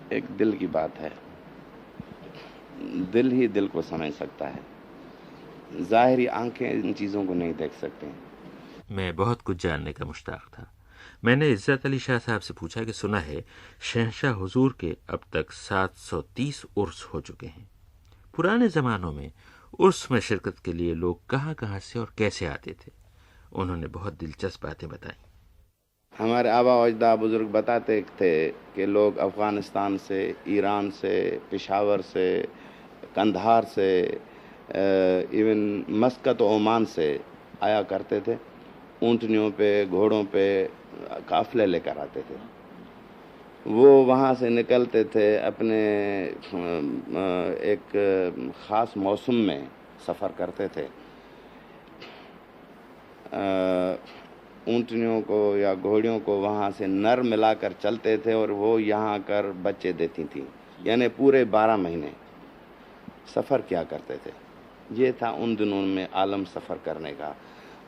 ایک دل کی بات ہے، دل ہی دل کو سمجھ سکتا ہے، ظاہری آنکھیں ان چیزوں کو نہیں دیکھ سکتے۔ میں بہت کچھ جاننے کا مشتاق تھا۔ میں نے عزت علی شاہ صاحب سے پوچھا کہ سنا ہے شہنشاہ حضور کے اب تک 730 عرس ہو چکے ہیں۔ پرانے زمانوں میں عرس میں شرکت کے لیے لوگ کہاں کہاں سے اور کیسے آتے تھے؟ انہوں نے بہت دلچسپ باتیں بتائیں۔ ہمارے آبا و اجداد بزرگ بتاتے تھے کہ لوگ افغانستان سے، ایران سے، پشاور سے، قندھار سے، ایون مسقط و عمان سے آیا کرتے تھے، اونٹنیوں پہ، گھوڑوں پہ قافلے لے کر آتے تھے۔ وہ وہاں سے نکلتے تھے، اپنے ایک خاص موسم میں سفر کرتے تھے، اونٹنیوں کو یا گھوڑیوں کو وہاں سے نر ملا کر چلتے تھے، اور وہ یہاں کر بچے دیتی تھیں، یعنی پورے 12 مہینے سفر کیا کرتے تھے۔ یہ تھا ان دنوں میں عالم سفر کرنے کا۔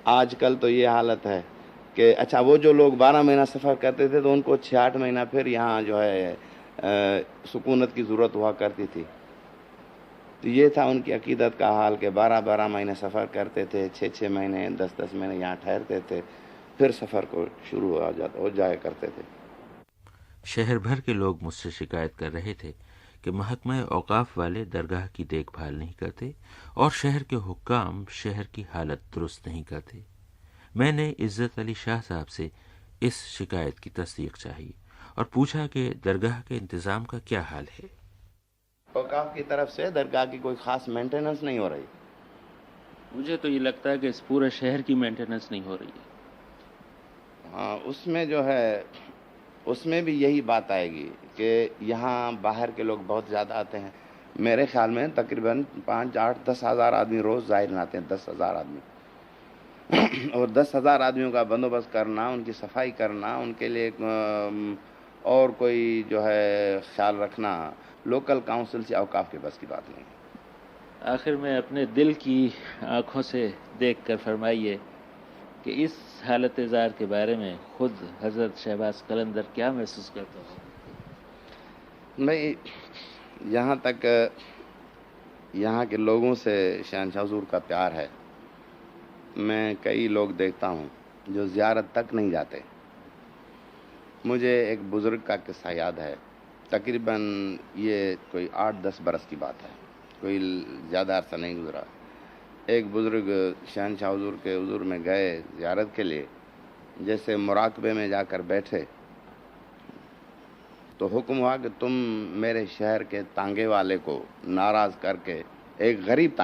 آج کل تو یہ حالت ہے کہ اچھا وہ جو لوگ 12 مہینہ سفر کرتے تھے تو ان کو 6-8 مہینہ پھر یہاں جو ہے سکونت کی ضرورت ہوا کرتی تھی۔ تو یہ تھا ان کی عقیدت کا حال کہ 12 مہینے سفر کرتے تھے، 6 مہینے 10 مہینے یہاں ٹھہرتے تھے، پھر سفر کو شروع ہو جایا کرتے تھے۔ شہر بھر کے لوگ مجھ سے شکایت کر رہے تھے کہ محکمہ اوقاف والے درگاہ کی دیکھ بھال نہیں کرتے اور شہر کے حکام شہر کی حالت درست نہیں کرتے۔ میں نے عزت علی شاہ صاحب سے اس شکایت کی تصدیق چاہی اور پوچھا کہ درگاہ کے انتظام کا کیا حال ہے۔ اوقاف کی طرف سے درگاہ کی کوئی خاص مینٹیننس نہیں ہو رہی۔ مجھے تو یہ لگتا ہے کہ اس پورے شہر کی مینٹیننس نہیں ہو رہی ہے۔ ہاں، اس میں جو ہے، اس میں بھی یہی بات آئے گی کہ یہاں باہر کے لوگ بہت زیادہ آتے ہیں۔ میرے خیال میں تقریباً 5-8-10 ہزار آدمی روز ظاہر آتے ہیں، 10,000 آدمی، اور 10,000 آدمیوں کا بندوبست کرنا، ان کی صفائی کرنا، ان کے لیے اور کوئی جو ہے خیال رکھنا، لوکل کاؤنسل سے اوقاف کے بس کی بات نہیں ہے۔ آخر میں اپنے دل کی آنکھوں سے دیکھ کر فرمائیے کہ اس حالت زار کے بارے میں خود حضرت شہباز قلندر کیا محسوس کرتا ہوں؟ بھائی جہاں تک یہاں کے لوگوں سے شہنشاہ حضور کا پیار ہے، میں کئی لوگ دیکھتا ہوں جو زیارت تک نہیں جاتے. مجھے ایک بزرگ کا قصہ یاد ہے، تقریباً یہ کوئی 8-10 برس کی بات ہے، کوئی زیادہ عرصہ نہیں گزرا. ایک بزرگ شہنشاہ حضور کے حضور میں گئے زیارت کے لیے. جیسے مراقبے میں جا کر بیٹھے تو حکم ہوا کہ تم میرے شہر کے تانگے والے کو ناراض کر کے ایک غریب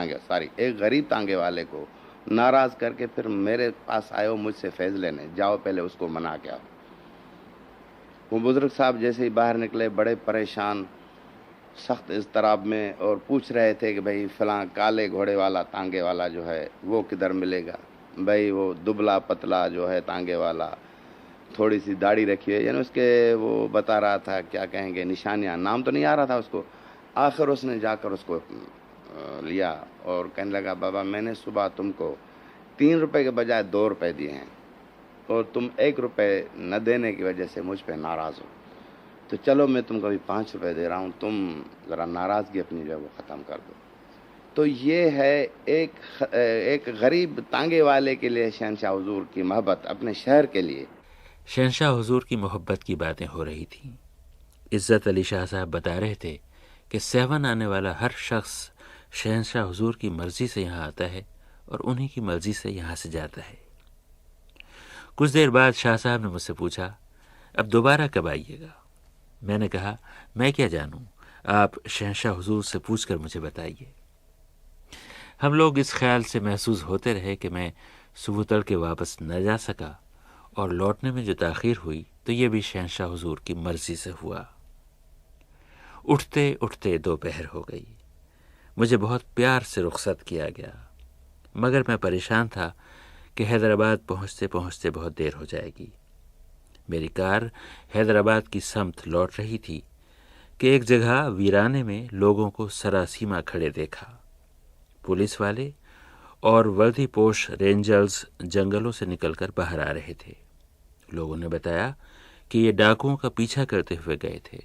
تانگے والے کو ناراض کر کے پھر میرے پاس آئے ہو مجھ سے فیض لینے، جاؤ پہلے اس کو منا کے آؤ. وہ بزرگ صاحب جیسے ہی باہر نکلے بڑے پریشان، سخت اضطراب میں، اور پوچھ رہے تھے کہ بھائی فلاں کالے گھوڑے والا تانگے والا جو ہے وہ کدھر ملے گا. بھائی وہ دبلا پتلا جو ہے تانگے والا، تھوڑی سی داڑھی رکھی ہے، یعنی اس کے وہ بتا رہا تھا کیا کہیں گے نشانیاں، نام تو نہیں آ رہا تھا اس کو. آخر اس نے جا کر اس کو لیا اور کہنے لگا بابا میں نے صبح تم کو 3 روپے کے بجائے 2 روپے دیے ہیں اور تم 1 روپے نہ دینے کی وجہ سے مجھ پہ ناراض ہو، تو چلو میں تم کو ابھی 5 روپے دے رہا ہوں، تم ذرا ناراضگی اپنی جو ہے وہ ختم کر دو. تو یہ ہے ایک غریب تانگے والے کے لیے شہنشاہ حضور کی محبت اپنے شہر کے لیے. شہنشاہ حضور کی محبت کی باتیں ہو رہی تھیں. عزت علی شاہ صاحب بتا رہے تھے کہ 7 آنے والا ہر شخص شہنشاہ حضور کی مرضی سے یہاں آتا ہے اور انہی کی مرضی سے یہاں سے جاتا ہے. کچھ دیر بعد شاہ صاحب نے مجھ سے پوچھا اب دوبارہ کب آئیے گا؟ میں نے کہا میں کیا جانوں، آپ شہنشاہ حضور سے پوچھ کر مجھے بتائیے. ہم لوگ اس خیال سے محسوس ہوتے رہے کہ میں صبح تڑکے واپس نہ جا سکا، اور لوٹنے میں جو تاخیر ہوئی تو یہ بھی شہنشاہ حضور کی مرضی سے ہوا. اٹھتے اٹھتے دوپہر ہو گئی. مجھے بہت پیار سے رخصت کیا گیا، مگر میں پریشان تھا کہ حیدرآباد پہنچتے پہنچتے بہت دیر ہو جائے گی. میری کار حیدرآباد کی سمت لوٹ رہی تھی کہ ایک جگہ ویرانے میں لوگوں کو سراسیمہ کھڑے دیکھا. پولیس والے اور وردی پوش رینجرز جنگلوں سے نکل کر باہر آ رہے تھے. لوگوں نے بتایا کہ یہ ڈاکوؤں کا پیچھا کرتے ہوئے گئے تھے.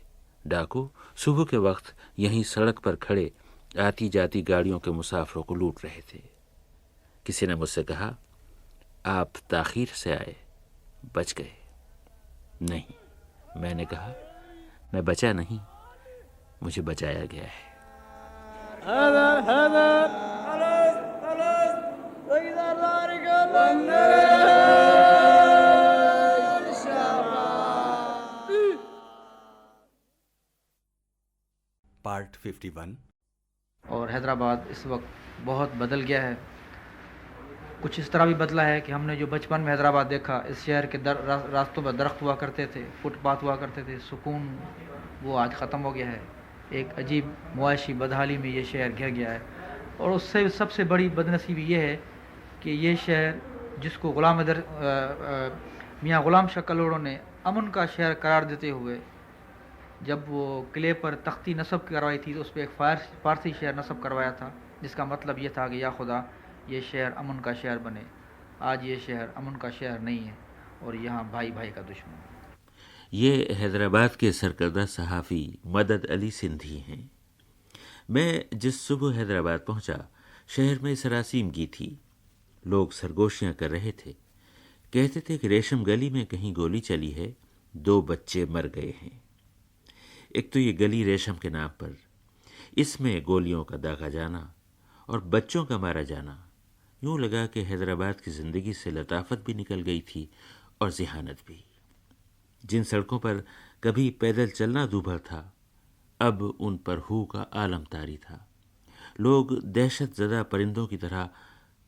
ڈاکو صبح کے وقت یہیں سڑک پر کھڑے آتی جاتی گاڑیوں کے مسافروں کو لوٹ رہے تھے. کسی نے مجھ سے کہا آپ تاخیر سے آئے، بچ گئے. نہیں، میں نے کہا میں بچا نہیں، مجھے بچایا گیا ہے. پارٹ 51. اور حیدرآباد اس وقت بہت بدل گیا ہے. کچھ اس طرح بھی بدلا ہے کہ ہم نے جو بچپن میں حیدرآباد دیکھا، اس شہر کے راستوں پر درخت ہوا کرتے تھے، فٹ پاتھ ہوا کرتے تھے، سکون وہ آج ختم ہو گیا ہے. ایک عجیب معاشی بدحالی میں یہ شہر گھر گیا ہے. اور اس سے سب سے بڑی بدنصیبی یہ ہے کہ یہ شہر جس کو میاں غلام شاہ کلوڑوں نے امن کا شہر قرار دیتے ہوئے جب وہ قلعے پر تختی نصب کروائی تھی تو اس پہ ایک فارسی شہر نصب کروایا تھا، جس کا مطلب یہ تھا کہ یا خدا یہ شہر امن کا شہر بنے. آج یہ شہر امن کا شہر نہیں ہے اور یہاں بھائی بھائی کا دشمن. یہ حیدرآباد کے سرکردہ صحافی مدد علی سندھی ہیں. میں جس صبح حیدرآباد پہنچا شہر میں سراسیمگی تھی. لوگ سرگوشیاں کر رہے تھے. کہتے تھے کہ ریشم گلی میں کہیں گولی چلی ہے، 2 بچے مر گئے ہیں. ایک تو یہ گلی ریشم کے نام پر، اس میں گولیوں کا داغا جانا اور بچوں کا مارا جانا، یوں لگا کہ حیدرآباد کی زندگی سے لطافت بھی نکل گئی تھی اور ذہانت بھی. جن سڑکوں پر کبھی پیدل چلنا دوبھر تھا، اب ان پر ہو کا عالم طاری تھا. لوگ دہشت زدہ پرندوں کی طرح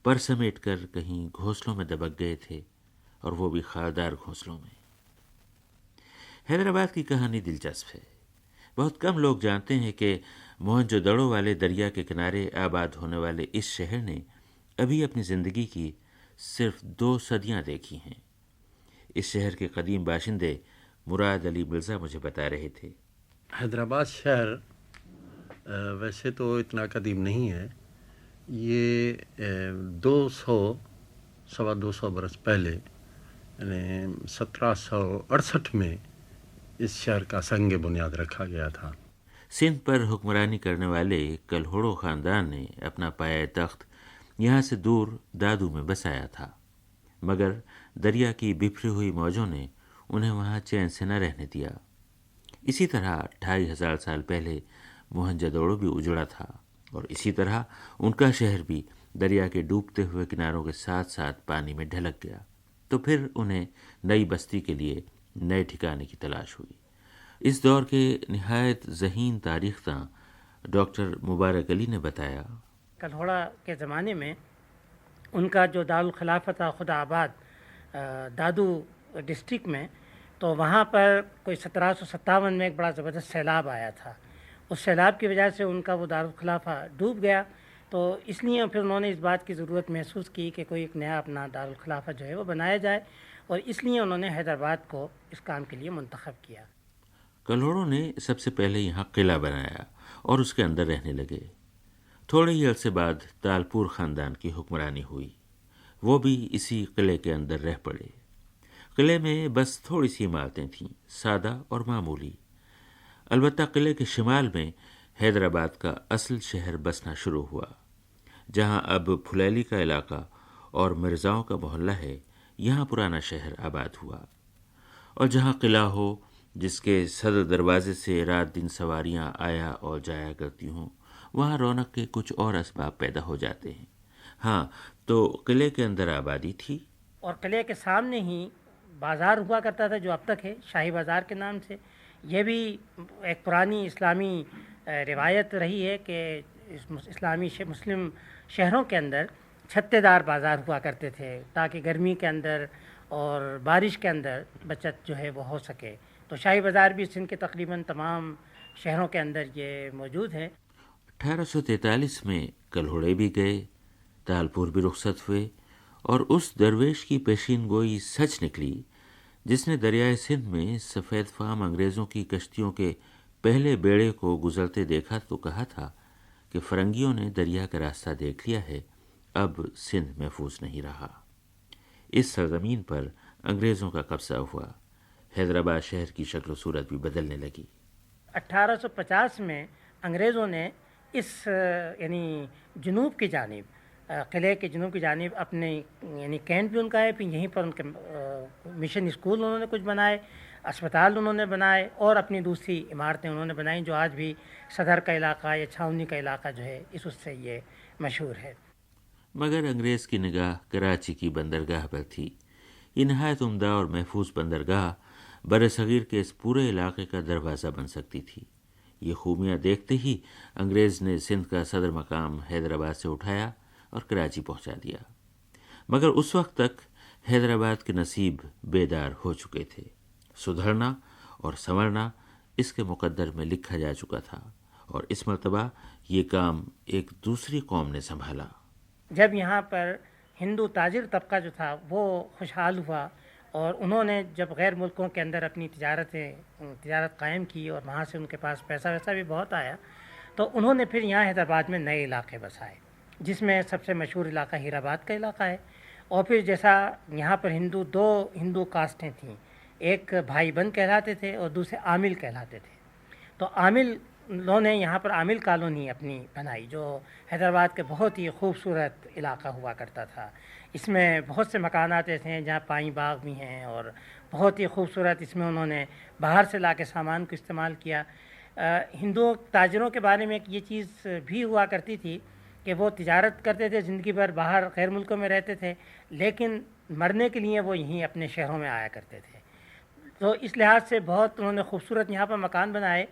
پر سمیٹ کر کہیں گھونسلوں میں دبک گئے تھے، اور وہ بھی خاردار گھونسلوں میں. حیدرآباد کی کہانی دلچسپ ہے. بہت کم لوگ جانتے ہیں کہ موہنجو دڑو والے دریا کے کنارے آباد ہونے والے اس شہر نے ابھی اپنی زندگی کی صرف 2 صدیاں دیکھی ہیں. اس شہر کے قدیم باشندے مراد علی مرزا مجھے بتا رہے تھے حیدرآباد شہر ویسے تو اتنا قدیم نہیں ہے. یہ 200 250 برس پہلے یعنی 1768 میں اس شہر کا سنگ بنیاد رکھا گیا تھا۔ سندھ پر حکمرانی کرنے والے کلہوڑو خاندان نے اپنا پایہ تخت یہاں سے دور دادو میں بسایا تھا، مگر دریا کی بکھری ہوئی موجوں نے انہیں وہاں چین سے نہ رہنے دیا۔ اسی طرح 2500 سال پہلے موہنجودڑو بھی اجڑا تھا، اور اسی طرح ان کا شہر بھی دریا کے ڈوبتے ہوئے کناروں کے ساتھ ساتھ پانی میں ڈھلک گیا۔ تو پھر انہیں نئی بستی کے لیے نئے ٹھکانے کی تلاش ہوئی۔ اس دور کے نہایت ذہین تاریخ داں ڈاکٹر مبارک علی نے بتایا، کلہوڑا کے زمانے میں ان کا جو دارالخلافہ تھا خدا آباد دادو ڈسٹرکٹ میں، تو وہاں پر کوئی 1757 میں ایک بڑا زبردست سیلاب آیا تھا۔ اس سیلاب کی وجہ سے ان کا وہ دارالخلافہ ڈوب گیا، تو اس لیے پھر انہوں نے اس بات کی ضرورت محسوس کی کہ کوئی ایک نیا اپنا دارالخلافہ جو ہے وہ بنایا جائے، اور اس لیے انہوں نے حیدرآباد کو اس کام کے لیے منتخب کیا۔ کلہوڑو نے سب سے پہلے یہاں قلعہ بنایا اور اس کے اندر رہنے لگے۔ تھوڑے ہی عرصے بعد تالپور خاندان کی حکمرانی ہوئی، وہ بھی اسی قلعے کے اندر رہ پڑے۔ قلعے میں بس تھوڑی سی عمارتیں تھیں، سادہ اور معمولی۔ البتہ قلعے کے شمال میں حیدرآباد کا اصل شہر بسنا شروع ہوا، جہاں اب پھلیلی کا علاقہ اور مرزاؤں کا محلہ ہے۔ یہاں پرانا شہر آباد ہوا، اور جہاں قلعہ ہو جس کے صدر دروازے سے رات دن سواریاں آیا اور جایا کرتی ہوں، وہاں رونق کے کچھ اور اسباب پیدا ہو جاتے ہیں۔ ہاں، تو قلعے کے اندر آبادی تھی، اور قلعے کے سامنے ہی بازار ہوا کرتا تھا جو اب تک ہے، شاہی بازار کے نام سے۔ یہ بھی ایک پرانی اسلامی روایت رہی ہے کہ اسلامی مسلم شہروں کے اندر چھتے دار بازار ہوا کرتے تھے، تاکہ گرمی کے اندر اور بارش کے اندر بچت جو ہے وہ ہو سکے۔ تو شاہی بازار بھی سندھ کے تقریباً تمام شہروں کے اندر یہ موجود ہے۔ 1843 میں کلہوڑے بھی گئے، تالپور بھی رخصت ہوئے، اور اس درویش کی پیشین گوئی سچ نکلی جس نے دریائے سندھ میں سفید فام انگریزوں کی کشتیوں کے پہلے بیڑے کو گزرتے دیکھا تو کہا تھا کہ فرنگیوں نے دریا کا راستہ دیکھ لیا ہے، اب سندھ محفوظ نہیں رہا۔ اس سرزمین پر انگریزوں کا قبضہ ہوا، حیدرآباد شہر کی شکل و صورت بھی بدلنے لگی۔ 1850 میں انگریزوں نے اس یعنی جنوب کی جانب، قلعے کے جنوب کی جانب اپنے یعنی کینٹ بھی ان کا ہے، پھر یہیں پر ان کے مشن اسکول انہوں نے کچھ بنائے، اسپتال انہوں نے بنائے، اور اپنی دوسری عمارتیں انہوں نے بنائیں جو آج بھی صدر کا علاقہ یا چھاونی کا علاقہ جو ہے اس سے یہ مشہور ہے۔ مگر انگریز کی نگاہ کراچی کی بندرگاہ پر تھی۔ یہ نہایت عمدہ اور محفوظ بندرگاہ بر صغیر کے اس پورے علاقے کا دروازہ بن سکتی تھی۔ یہ خوبیاں دیکھتے ہی انگریز نے سندھ کا صدر مقام حیدرآباد سے اٹھایا اور کراچی پہنچا دیا، مگر اس وقت تک حیدرآباد کے نصیب بیدار ہو چکے تھے۔ سدھرنا اور سنورنا اس کے مقدر میں لکھا جا چکا تھا، اور اس مرتبہ یہ کام ایک دوسری قوم نے سنبھالا۔ جب یہاں پر ہندو تاجر طبقہ جو تھا وہ خوشحال ہوا، اور انہوں نے جب غیر ملکوں کے اندر اپنی تجارت قائم کی اور وہاں سے ان کے پاس پیسہ ویسا بھی بہت آیا، تو انہوں نے پھر یہاں حیدرآباد میں نئے علاقے بسائے، جس میں سب سے مشہور علاقہ ہیرآباد کا علاقہ ہے۔ اور پھر جیسا یہاں پر دو ہندو کاسٹیں تھیں، ایک بھائی بند کہلاتے تھے اور دوسرے عامل کہلاتے تھے۔ تو عامل لوگوں نے یہاں پر عامل کالونی اپنی بنائی، جو حیدرآباد کے بہت ہی خوبصورت علاقہ ہوا کرتا تھا۔ اس میں بہت سے مکانات ایسے ہیں جہاں پائیں باغ بھی ہیں، اور بہت ہی خوبصورت اس میں انہوں نے باہر سے لا کے سامان کو استعمال کیا۔ ہندو تاجروں کے بارے میں ایک یہ چیز بھی ہوا کرتی تھی کہ وہ تجارت کرتے تھے، زندگی بھر باہر غیر ملکوں میں رہتے تھے، لیکن مرنے کے لیے وہ یہیں اپنے شہروں میں آیا کرتے تھے۔ تو اس لحاظ سے بہت انہوں نے خوبصورت یہاں پر مکان بنائے،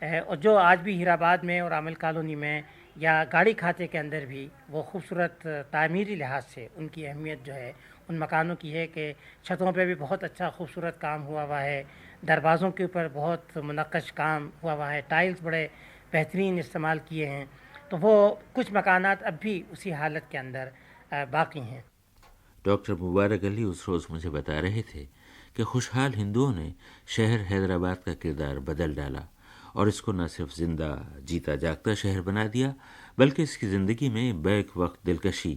اور جو آج بھی ہیرآباد میں اور عامل کالونی میں یا گاڑی کھاتے کے اندر بھی وہ خوبصورت تعمیری لحاظ سے ان کی اہمیت جو ہے ان مکانوں کی ہے کہ چھتوں پہ بھی بہت اچھا خوبصورت کام ہوا ہے، دروازوں کے اوپر بہت منقش کام ہوا ہے، ٹائلز بڑے بہترین استعمال کیے ہیں۔ تو وہ کچھ مکانات اب بھی اسی حالت کے اندر باقی ہیں۔ ڈاکٹر مبارک علی اس روز مجھے بتا رہے تھے کہ خوشحال ہندوؤں نے شہر حیدرآباد کا کردار بدل ڈالا، اور اس کو نہ صرف زندہ جیتا جاگتا شہر بنا دیا، بلکہ اس کی زندگی میں بیک وقت دلکشی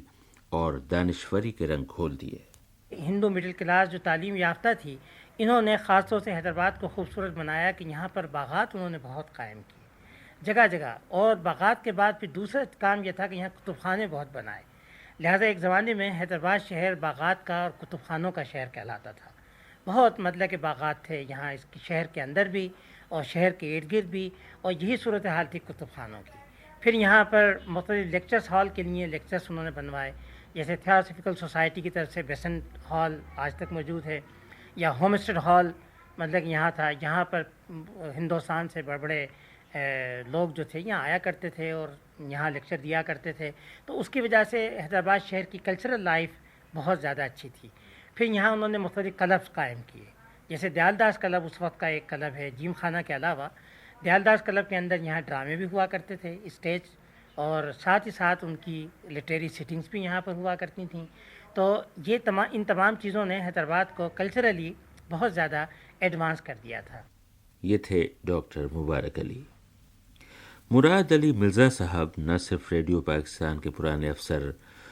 اور دانشوری کے رنگ کھول دیے۔ ہندو مڈل کلاس جو تعلیم یافتہ تھی، انہوں نے خاص طور سے حیدرآباد کو خوبصورت بنایا کہ یہاں پر باغات انہوں نے بہت قائم کیے جگہ جگہ، اور باغات کے بعد پھر دوسرا کام یہ تھا کہ یہاں کتب خانے بہت بنائے۔ لہٰذا ایک زمانے میں حیدرآباد شہر باغات کا اور کتب خانوں کا شہر کہلاتا تھا۔ بہت مطلب کہ باغات تھے یہاں اس شہر کے اندر بھی اور شہر کے ارد گرد بھی، اور یہی صورتحال تھی کتب خانوں کی۔ پھر یہاں پر مختلف لیکچرز ہال کے لیے لیکچرز انہوں نے بنوائے، جیسے تھیاسفیکل سوسائٹی کی طرف سے بیسنٹ ہال آج تک موجود ہے، یا ہوم اسٹڈ ہال مطلب کہ یہاں تھا، یہاں پر ہندوستان سے بڑے بڑے لوگ جو تھے یہاں آیا کرتے تھے اور یہاں لیکچر دیا کرتے تھے، تو اس کی وجہ سے حیدرآباد شہر کی کلچرل لائف بہت زیادہ اچھی تھی۔ پھر یہاں انہوں نے مختلف کلبس قائم کیے، جیسے دیال داس کلب اس وقت کا ایک کلب ہے۔ جیم خانہ کے علاوہ دیال داس کلب کے اندر یہاں ڈرامے بھی ہوا کرتے تھے، اسٹیج، اور ساتھ ہی ساتھ ان کی لٹریری سیٹنگز بھی یہاں پر ہوا کرتی تھیں۔ تو یہ ان تمام چیزوں نے حیدرآباد کو کلچرلی بہت زیادہ ایڈوانس کر دیا تھا۔ یہ تھے ڈاکٹر مبارک علی۔ مراد علی مرزا صاحب نہ صرف ریڈیو پاکستان کے پرانے افسر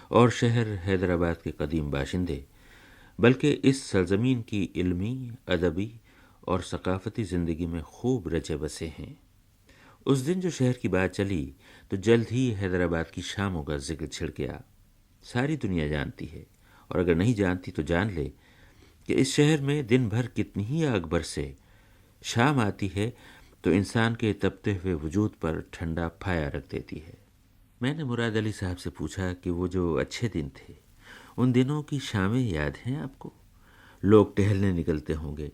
اور شہر حیدرآباد کے قدیم باشندے، بلکہ اس سرزمین کی علمی، ادبی اور ثقافتی زندگی میں خوب رچے بسے ہیں۔ اس دن جو شہر کی بات چلی تو جلد ہی حیدرآباد کی شاموں کا ذکر چھڑ گیا۔ ساری دنیا جانتی ہے، اور اگر نہیں جانتی تو جان لے کہ اس شہر میں دن بھر کتنی ہی آگ برسے، شام آتی ہے تو انسان کے تپتے ہوئے وجود پر ٹھنڈا پھایا رکھ دیتی ہے۔ میں نے مراد علی صاحب سے پوچھا کہ وہ جو اچھے دن تھے، ان دنوں کی شامیں یاد ہیں آپ کو؟ لوگ ٹہلنے نکلتے ہوں گے،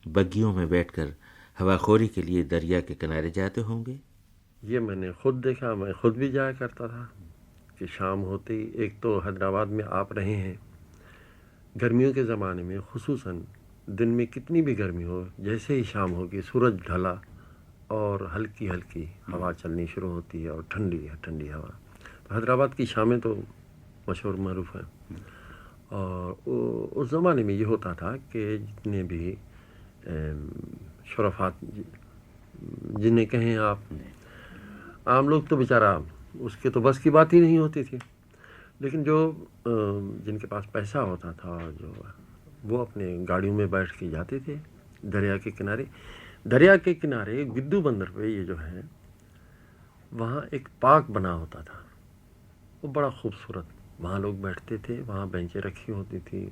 بگیوں میں بیٹھ کر ہوا خوری کے لیے دریا کے کنارے جاتے ہوں گے۔ یہ میں نے خود دیکھا، میں خود بھی جایا کرتا تھا کہ شام ہوتے ہی، ایک تو حیدرآباد میں آپ رہے ہیں گرمیوں کے زمانے میں، خصوصاً دن میں کتنی بھی گرمی ہو، جیسے ہی شام ہوگی سورج ڈھلا اور ہلکی ہلکی ہوا چلنی شروع ہوتی ہے، اور ٹھنڈی ٹھنڈی ہوا۔ تو حیدرآباد کی شامیں تو مشہور معروف ہیں۔ اور اس زمانے میں یہ ہوتا تھا کہ جتنے بھی شرفات جنہیں کہیں آپ، عام لوگ تو بیچارہ اس کے تو بس کی بات ہی نہیں ہوتی تھی، لیکن جو جن کے پاس پیسہ ہوتا تھا، جو وہ اپنے گاڑیوں میں بیٹھ کے جاتے تھے دریا کے کنارے۔ دریا کے کنارے گدو بندر پہ یہ جو ہے، وہاں ایک پارک بنا ہوتا تھا، وہ بڑا خوبصورت، وہاں لوگ بیٹھتے تھے، وہاں بینچیں رکھی ہوتی تھی،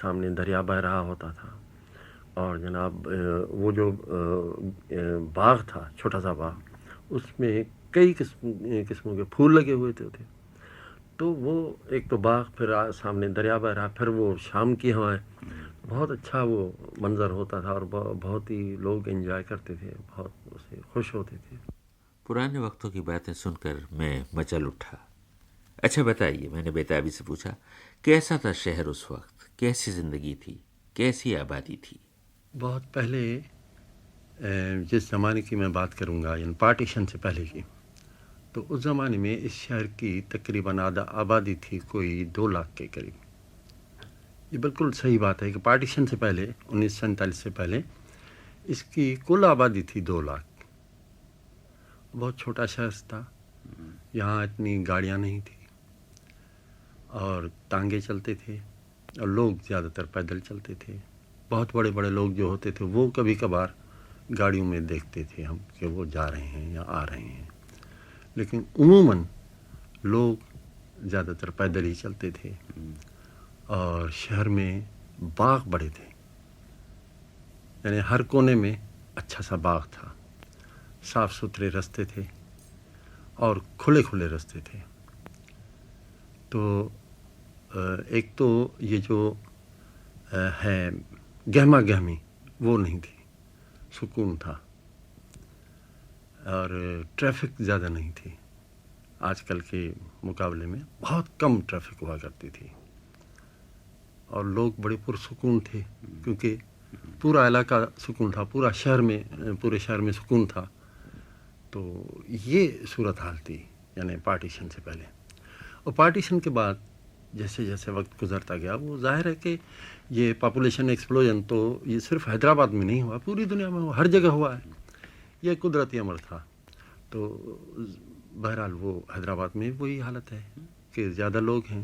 سامنے دریا بہہ رہا ہوتا تھا، اور جناب وہ جو باغ تھا، چھوٹا سا باغ، اس میں کئی قسموں کے پھول لگے ہوئے تھے۔ تو وہ ایک تو باغ، پھر سامنے دریا بہہ رہا، پھر وہ شام کی ہوائیں، بہت اچھا وہ منظر ہوتا تھا، اور بہت ہی لوگ انجوائے کرتے تھے، بہت اسے خوش ہوتے تھے۔ پرانے وقتوں کی باتیں سن کر میں مچل اٹھا۔ اچھا بتائیے، میں نے بیتابی سے پوچھا، کیسا تھا شہر اس وقت؟ کیسی زندگی تھی؟ کیسی آبادی تھی؟ بہت پہلے، جس زمانے کی میں بات کروں گا، یعنی پارٹیشن سے پہلے کی، تو اس زمانے میں اس شہر کی تقریباً آبادی تھی کوئی 2 لاکھ کے قریب۔ یہ بالکل صحیح بات ہے کہ پارٹیشن سے پہلے، 1947 سے پہلے، اس کی کل آبادی تھی 2 لاکھ۔ بہت چھوٹا شہر تھا، یہاں اتنی گاڑیاں نہیں تھیں، اور ٹانگے چلتے تھے، اور لوگ زیادہ تر پیدل چلتے تھے۔ بہت بڑے بڑے لوگ جو ہوتے تھے وہ کبھی کبھار گاڑیوں میں دیکھتے تھے ہم کہ وہ جا رہے ہیں یا آ رہے ہیں، لیکن عموماً لوگ زیادہ تر پیدل ہی چلتے تھے۔ اور شہر میں باغ بڑے تھے، یعنی ہر کونے میں اچھا سا باغ تھا، صاف ستھرے رستے تھے، اور کھلے کھلے رستے تھے۔ تو ایک تو یہ جو ہے گہما گہمی وہ نہیں تھی، سکون تھا، اور ٹریفک زیادہ نہیں تھی۔ آج کل کے مقابلے میں بہت کم ٹریفک ہوا کرتی تھی، اور لوگ بڑے پرسکون تھے، کیونکہ پورا علاقہ سکون تھا، پورے شہر میں سکون تھا۔ تو یہ صورتحال تھی، یعنی پارٹیشن سے پہلے۔ اور پارٹیشن کے بعد جیسے جیسے وقت گزرتا گیا، وہ ظاہر ہے کہ یہ پاپولیشن ایکسپلوژن تو یہ صرف حیدرآباد میں نہیں ہوا، پوری دنیا میں ہوا، ہر جگہ ہوا ہے، یہ قدرتی عمل تھا۔ تو بہرحال وہ حیدرآباد میں وہی حالت ہے کہ زیادہ لوگ ہیں،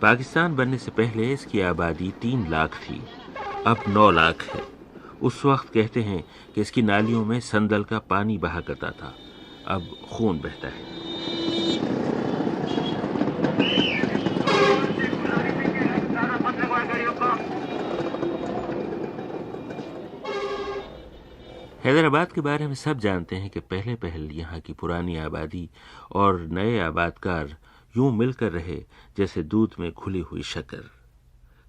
پاکستان بننے سے پہلے اس کی آبادی 3 لاکھ تھی، اب 9 لاکھ ہے۔ اس وقت کہتے ہیں کہ اس کی نالیوں میں سندل کا پانی بہا کرتا تھا، اب خون بہتا ہے۔ حیدرآباد کے بارے میں سب جانتے ہیں کہ پہلے پہل یہاں کی پرانی آبادی اور نئے آبادکار یوں مل کر رہے جیسے دودھ میں گھلی ہوئی شکر۔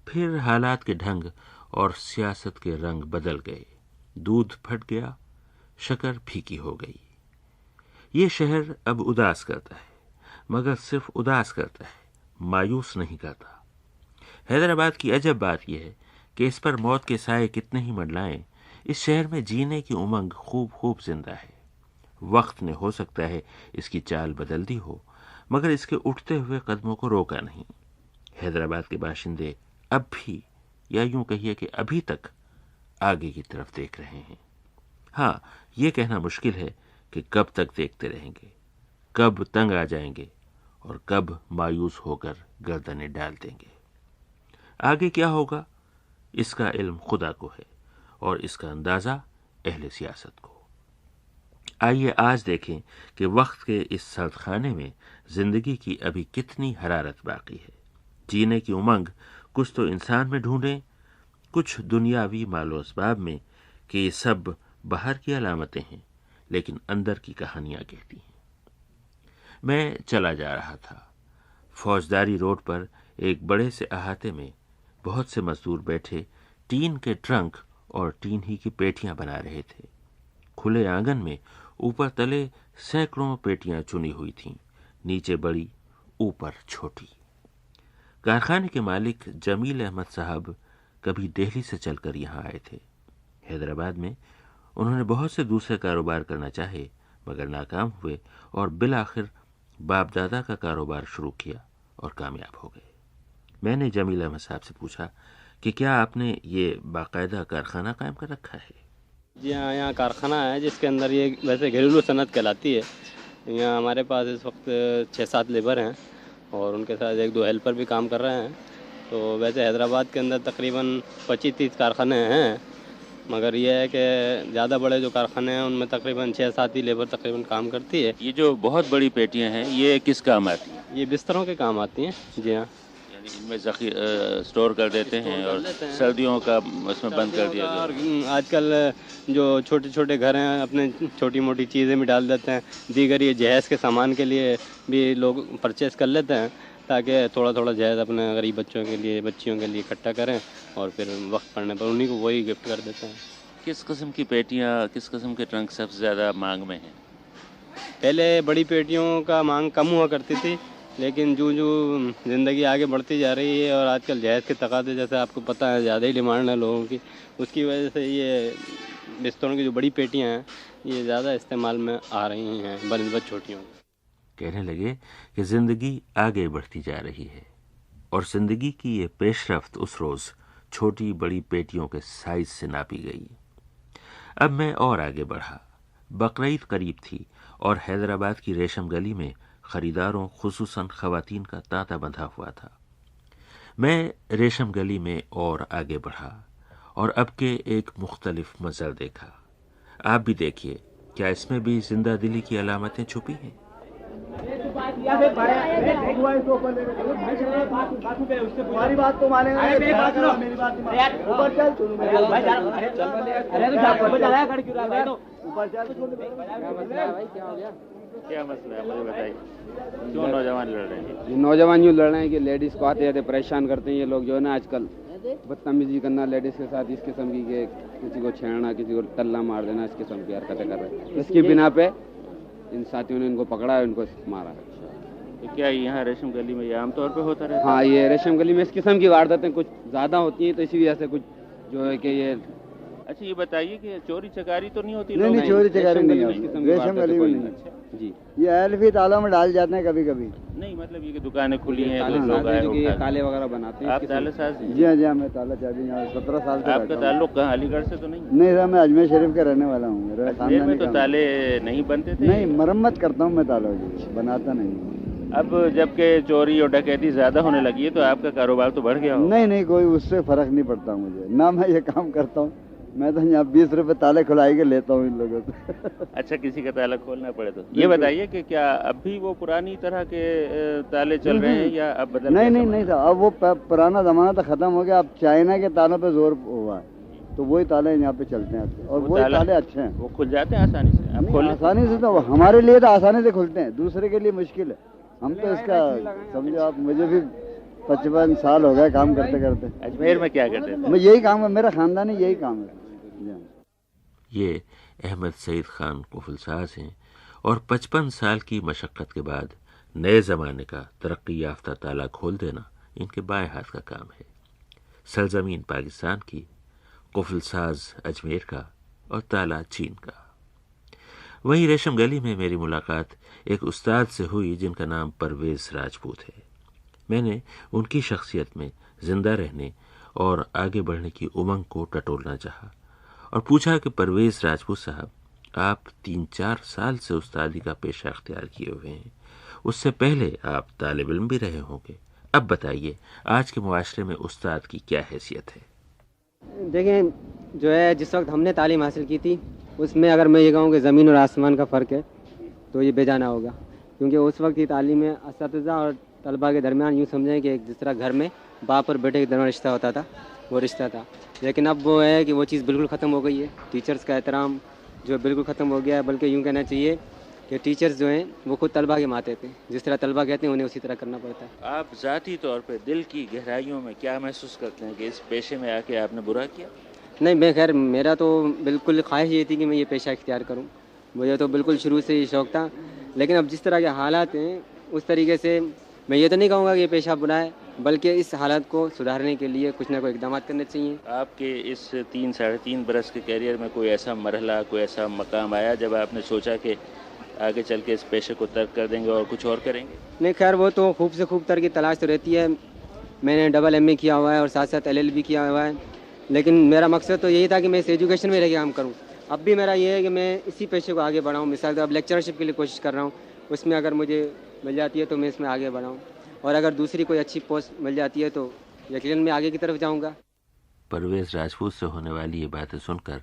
پھر حالات کے ڈھنگ اور سیاست کے رنگ بدل گئے، دودھ پھٹ گیا، شکر پھیکی ہو گئی۔ یہ شہر اب اداس کرتا ہے، مگر صرف اداس کرتا ہے، مایوس نہیں کرتا۔ حیدرآباد کی عجب بات یہ ہے کہ اس پر موت کے سائے کتنے ہی منڈلائیں، اس شہر میں جینے کی امنگ خوب زندہ ہے۔ وقت نے ہو سکتا ہے اس کی چال بدل دی ہو، مگر اس کے اٹھتے ہوئے قدموں کو روکا نہیں۔ حیدرآباد کے باشندے اب بھی، یا یوں کہیے کہ ابھی تک، آگے کی طرف دیکھ رہے ہیں۔ ہاں، یہ کہنا مشکل ہے کہ کب تک دیکھتے رہیں گے، کب تنگ آ جائیں گے اور کب مایوس ہو کر گردنیں ڈال دیں گے۔ آگے کیا ہوگا اس کا علم خدا کو ہے، اور اس کا اندازہ اہل سیاست کو۔ آئیے آج دیکھیں کہ وقت کے اس سرد خانے میں زندگی کی ابھی کتنی حرارت باقی ہے۔ جینے کی امنگ کچھ تو انسان میں ڈھونڈیں، کچھ دنیاوی مال و اسباب میں کہ یہ سب باہر کی علامتیں ہیں، لیکن اندر کی کہانیاں کہتی ہیں۔ میں چلا جا رہا تھا، فوجداری روڈ پر ایک بڑے سے احاطے میں بہت سے مزدور بیٹھے ٹین کے ٹرنک اور ٹین ہی کی پیٹیاں بنا رہے تھے۔ کھلے آنگن میں اوپر تلے سینکڑوں پیٹیاں چنی ہوئی تھیں، نیچے بڑی، اوپر چھوٹی۔ کارخانے کے مالک جمیل احمد صاحب کبھی دہلی سے چل کر یہاں آئے تھے۔ حیدرآباد میں انہوں نے بہت سے دوسرے کاروبار کرنا چاہے، مگر ناکام ہوئے اور بالآخر باپ دادا کا کاروبار شروع کیا اور کامیاب ہو گئے۔ میں نے جمیل احمد صاحب سے پوچھا کہ کیا آپ نے یہ باقاعدہ کارخانہ قائم کر رکھا ہے؟ جی ہاں، یہاں کارخانہ ہے جس کے اندر یہ ویسے گھریلو صنعت کہلاتی ہے۔ یہاں ہمارے پاس اس وقت 6-7 لیبر ہیں اور ان کے ساتھ 1-2 ہیلپر بھی کام کر رہے ہیں۔ تو ویسے حیدرآباد کے اندر تقریباً 25-30 کارخانے ہیں، مگر یہ ہے کہ زیادہ بڑے جو کارخانے ہیں ان میں تقریباً 6-7 ہی لیبر تقریباً کام کرتی ہے۔ یہ جو بہت بڑی پیٹیاں ہیں یہ کس کام آتی ہیں؟ یہ بستروں کے کام آتی ہیں۔ جی ہاں، ان میں اسٹور کر دیتے ہیں اور سردیوں کا اس میں بند کر دیا اور آج کل جو چھوٹے چھوٹے گھر ہیں اپنے چھوٹی موٹی چیزیں بھی ڈال دیتے ہیں، دیگر یہ جہیز کے سامان کے لیے بھی لوگ پرچیز کر لیتے ہیں تاکہ تھوڑا تھوڑا جہیز اپنے غریب بچوں کے لیے، بچیوں کے لیے اکٹھا کریں اور پھر وقت پڑنے پر انہیں کو وہی گفٹ کر دیتے ہیں۔ کس قسم کی پیٹیاں، کس قسم کے ٹرنک سب سے زیادہ مانگ میں ہیں؟ پہلے بڑی پیٹیوں کا مانگ کم ہوا کرتی تھی، لیکن جو زندگی آگے بڑھتی جا رہی ہے اور آج کل جہیز کے تقاضے جیسے آپ کو پتہ ہے زیادہ ہی ڈیمانڈ ہے لوگوں کی، اس کی وجہ سے یہ بستروں کی جو بڑی پیٹیاں ہیں یہ زیادہ استعمال میں آ رہی ہیں بنسبت چھوٹیوں کی۔ کہنے لگے کہ زندگی آگے بڑھتی جا رہی ہے اور زندگی کی یہ پیش رفت اس روز چھوٹی بڑی پیٹیوں کے سائز سے ناپی گئی۔ اب میں اور آگے بڑھا۔ بقرعید قریب تھی اور حیدرآباد کی ریشم گلی میں خریداروں خصوصاً خواتین کا تانتا بندھا ہوا تھا۔ میں ریشم گلی میں اور آگے بڑھا اور اب کے ایک مختلف منظر دیکھا۔ آپ بھی دیکھیے، کیا اس میں بھی زندہ دلی کی علامتیں چھپی ہیں؟ کیا مسئلہ ہے مجھے بتائیے، کیوں نوجوان لڑ رہے ہیں؟ یہ نوجوان یوں لڑ رہے ہیں کہ لیڈیز کو آتے آتے پریشان کرتے ہیں یہ لوگ، جو ہے نا آج کل بدتمیزی کرنا لیڈیز کے ساتھ، اس قسم کی کہ کسی کو چھیڑنا، کسی کو تلا مار دینا، اس قسم کی حرکتیں کر رہے ہیں۔ اس کی بنا پہ ان ساتھیوں نے ان کو پکڑا ہے، ان کو مارا ہے۔ کیا یہاں ریشم گلی میں یہ عام طور پہ ہوتا رہتا ہے؟ ہاں، یہ ریشم گلی میں اس قسم کی وارداتیں کچھ زیادہ ہوتی ہیں، تو اسی وجہ سے کچھ جو ہے کہ یہ اچھا یہ بتائیے کہ چوری چکاری تو نہیں ہوتی؟ نہیں، چوری چکاری نہیں ہوتی ریشم گلی میں نہیں۔ جی، یہ ایلفی تالوں میں ڈال جاتے ہیں کبھی کبھی۔ نہیں مطلب یہ کہ دکانیں کھلی ہیں، تالے وغیرہ بناتے ہیں۔ آپ تالے ساز ہیں؟ جی ہاں، جی ہاں، میں تالا چابی یہاں 17 سال سے۔ آپ کا تعلق کہاں، علی گڑھ سے تو نہیں؟ نہیں سر، میں اجمیر شریف کا رہنے والا ہوں۔ اجمیر میں تو تالے نہیں بنتے تھے؟ نہیں، مرمت کرتا ہوں میں تالوں کی، بناتا نہیں۔ اب جب کہ چوری اور ڈکیتی زیادہ ہونے لگی ہے تو آپ کا کاروبار تو بڑھ گیا ہو؟ نہیں کوئی اس سے فرق نہیں پڑتا مجھے، نہ میں یہ کام کرتا ہوں، میں تو یہاں 20 روپے تالے کھلائی کے لیتا ہوں ان لوگوں سے۔ اچھا، کسی کا تالا کھولنا پڑے تو یہ بتائیے کہ کیا اب بھی وہ پرانی طرح کے تالے چل رہے ہیں یا اب بدل گیا؟ نہیں تھا، اب وہ پرانا زمانہ تو ختم ہو گیا، اب چائنا کے تالوں پہ زور ہوا ہے، تو وہی تالے یہاں پہ چلتے ہیں اور وہی تالے اچھے ہیں، وہ کھل جاتے ہیں آسانی سے؟ آسانی سے تو ہمارے لیے تو آسانی سے کھلتے ہیں، دوسرے کے لیے مشکل ہے، ہم تو اس کا سمجھو آپ، مجھے بھی 55 سال ہو گئے کام کرتے کرتے۔ اجمیر میں کیا کرتے تھے؟ میں یہی کام ہے، میرا خاندانی یہی کام ہے۔ یہ احمد سعید خان قفل ساز ہیں اور 55 سال کی مشقت کے بعد نئے زمانے کا ترقی یافتہ تالا کھول دینا ان کے بائیں ہاتھ کا کام ہے۔ سرزمین پاکستان کی، قفل ساز اجمیر کا اور تالا چین کا۔ وہیں ریشم گلی میں میری ملاقات ایک استاد سے ہوئی جن کا نام پرویز راجپوت ہے۔ میں نے ان کی شخصیت میں زندہ رہنے اور آگے بڑھنے کی امنگ کو ٹٹولنا چاہا اور پوچھا کہ پرویز راجپوت صاحب، آپ 3-4 سال سے استادی کا پیشہ اختیار کیے ہوئے ہیں، اس سے پہلے آپ طالب علم بھی رہے ہوں گے، اب بتائیے آج کے معاشرے میں استاد کی کیا حیثیت ہے؟ دیکھیں، جو ہے جس وقت ہم نے تعلیم حاصل کی تھی اس میں اگر میں یہ کہوں کہ زمین اور آسمان کا فرق ہے تو یہ بے جانا ہوگا، کیونکہ اس وقت کی تعلیم اساتذہ اور طلباء کے درمیان یوں سمجھیں کہ جس طرح گھر میں باپ اور بیٹے کے درمیان رشتہ ہوتا تھا وہ رشتہ تھا، لیکن اب وہ ہے کہ وہ چیز بالکل ختم ہو گئی ہے۔ ٹیچرز کا احترام جو بالکل ختم ہو گیا ہے، بلکہ یوں کہنا چاہیے کہ ٹیچرز جو ہیں وہ خود طلباء کے ماتحت ہیں، جس طرح طلباء کہتے ہیں انہیں اسی طرح کرنا پڑتا ہے۔ آپ ذاتی طور پہ دل کی گہرائیوں میں کیا محسوس کرتے ہیں کہ اس پیشے میں آ کے آپ نے برا کیا؟ نہیں، میں خیر میرا تو بالکل خواہش یہ تھی کہ میں یہ پیشہ اختیار کروں، مجھے تو بالکل شروع سے ہی شوق تھا، لیکن اب جس طرح کے حالات ہیں اس طریقے سے میں یہ تو نہیں کہوں گا کہ یہ پیشہ برا ہے، بلکہ اس حالات کو سدھارنے کے لیے کچھ نہ کوئی اقدامات کرنے چاہیے۔ آپ کے اس 3-3.5 برس کے کیریئر میں کوئی ایسا مرحلہ، کوئی ایسا مقام آیا جب آپ نے سوچا کہ آگے چل کے اس پیشے کو ترک کر دیں گے اور کچھ اور کریں گے؟ نہیں، خیر وہ تو خوب سے خوب تر کی تلاش تو رہتی ہے، میں نے ڈبل ایم اے کیا ہوا ہے اور ساتھ ساتھ LLB کیا ہوا ہے، لیکن میرا مقصد تو یہی تھا کہ میں اس ایجوکیشن میں رہ کے کام کروں۔ اب بھی میرا یہ ہے کہ میں اسی پیشے کو آگے بڑھاؤں، مثال طور اب لیکچرشپ کے لیے کوشش کر رہا ہوں، اس میں اگر مجھے مل جاتی ہے تو میں اس میں آگے بڑھاؤں، اور اگر دوسری کوئی اچھی پوسٹ مل جاتی ہے تو یقیناً میں آگے کی طرف جاؤں گا۔ پرویز راجپوت سے ہونے والی یہ باتیں سن کر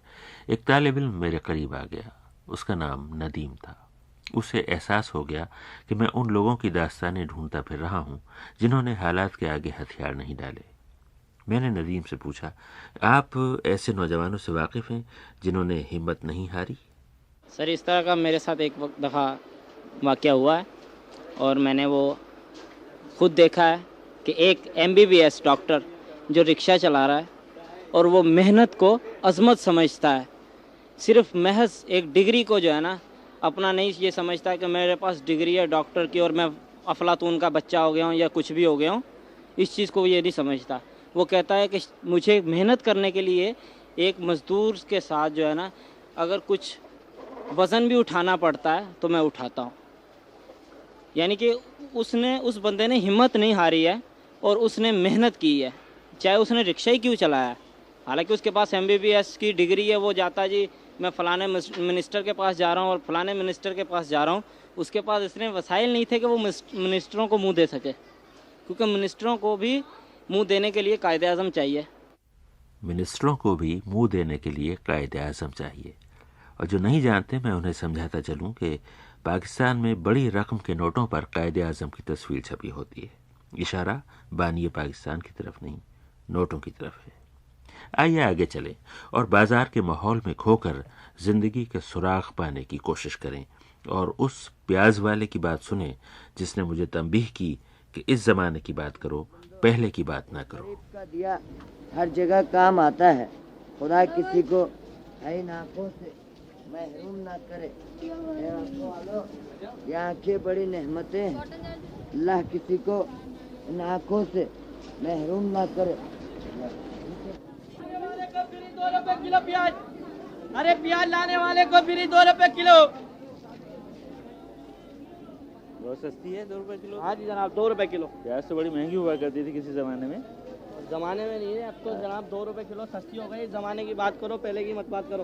ایک طالب علم میرے قریب آ گیا، اس کا نام ندیم تھا۔ اسے احساس ہو گیا کہ میں ان لوگوں کی داستانیں ڈھونڈتا پھر رہا ہوں جنہوں نے حالات کے آگے ہتھیار نہیں ڈالے۔ میں نے ندیم سے پوچھا، آپ ایسے نوجوانوں سے واقف ہیں جنہوں نے ہمت نہیں ہاری؟ سر، اس طرح کا میرے ساتھ ایک دفعہ واقعہ ہوا ہے اور میں نے وہ خود دیکھا ہے کہ ایک MBBS ڈاکٹر جو رکشہ چلا رہا ہے اور وہ محنت کو عظمت سمجھتا ہے، صرف محض ایک ڈگری کو جو ہے نا اپنا نہیں یہ سمجھتا ہے کہ میرے پاس ڈگری ہے ڈاکٹر کی اور میں افلاطون کا بچہ ہو گیا ہوں یا کچھ بھی ہو گیا ہوں، اس چیز کو وہ یہ نہیں سمجھتا۔ وہ کہتا ہے کہ مجھے محنت کرنے کے لیے ایک مزدور کے ساتھ جو ہے نا اگر کچھ وزن بھی اٹھانا پڑتا ہے تو میں اٹھاتا ہوں، یعنی کہ اس بندے نے ہمت نہیں ہاری ہے اور اس نے محنت کی ہے، چاہے اس نے رکشہ ہی کیوں چلایا ہے، حالانکہ اس کے پاس MBBS کی ڈگری ہے، وہ جاتا جی میں فلانے منسٹر کے پاس جا رہا ہوں اور فلانے منسٹر کے پاس جا رہا ہوں، اس کے پاس اتنے وسائل نہیں تھے کہ وہ منسٹروں کو منہ دے سکے، کیونکہ منسٹروں کو بھی منہ دینے کے لیے قائد اعظم چاہیے۔ منسٹروں کو بھی منہ دینے کے لیے قائد اعظم چاہیے، اور جو نہیں جانتے میں انہیں سمجھاتا چلوں کہ پاکستان میں بڑی رقم کے نوٹوں پر قائد اعظم کی تصویر چھپی ہوتی ہے، اشارہ بانی پاکستان کی طرف نہیں، نوٹوں کی طرف ہے۔ آئیے آگے چلیں اور بازار کے ماحول میں کھو کر زندگی کے سراغ پانے کی کوشش کریں، اور اس پیاز والے کی بات سنیں جس نے مجھے تنبیہ کی کہ اس زمانے کی بات کرو، پہلے کی بات نہ کرو۔ کا دیا ہر جگہ کام آتا ہے، خدا کسی کو ان آنکھوں سے محروم نہ کرے۔ یہ آنکھیں بڑی نعمتیں ہیں، اللہ کسی کو ان آنکھوں سے محروم نہ کرے۔ ارے پیاز لانے والے کو فری 2 روپے کلو۔ بہت سستی ہے 2 روپے کلو؟ ہاں جی جناب، 2 روپے کلو۔ پیاز تو بڑی مہنگی ہوا کرتی تھی کسی زمانے میں۔ زمانے میں نہیں ہے، اب تو جناب 2 روپے کلو سستی ہو گئی، زمانے کی بات کرو، پہلے کی مت بات کرو۔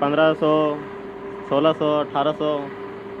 1500, 1600, 1800,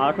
8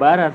12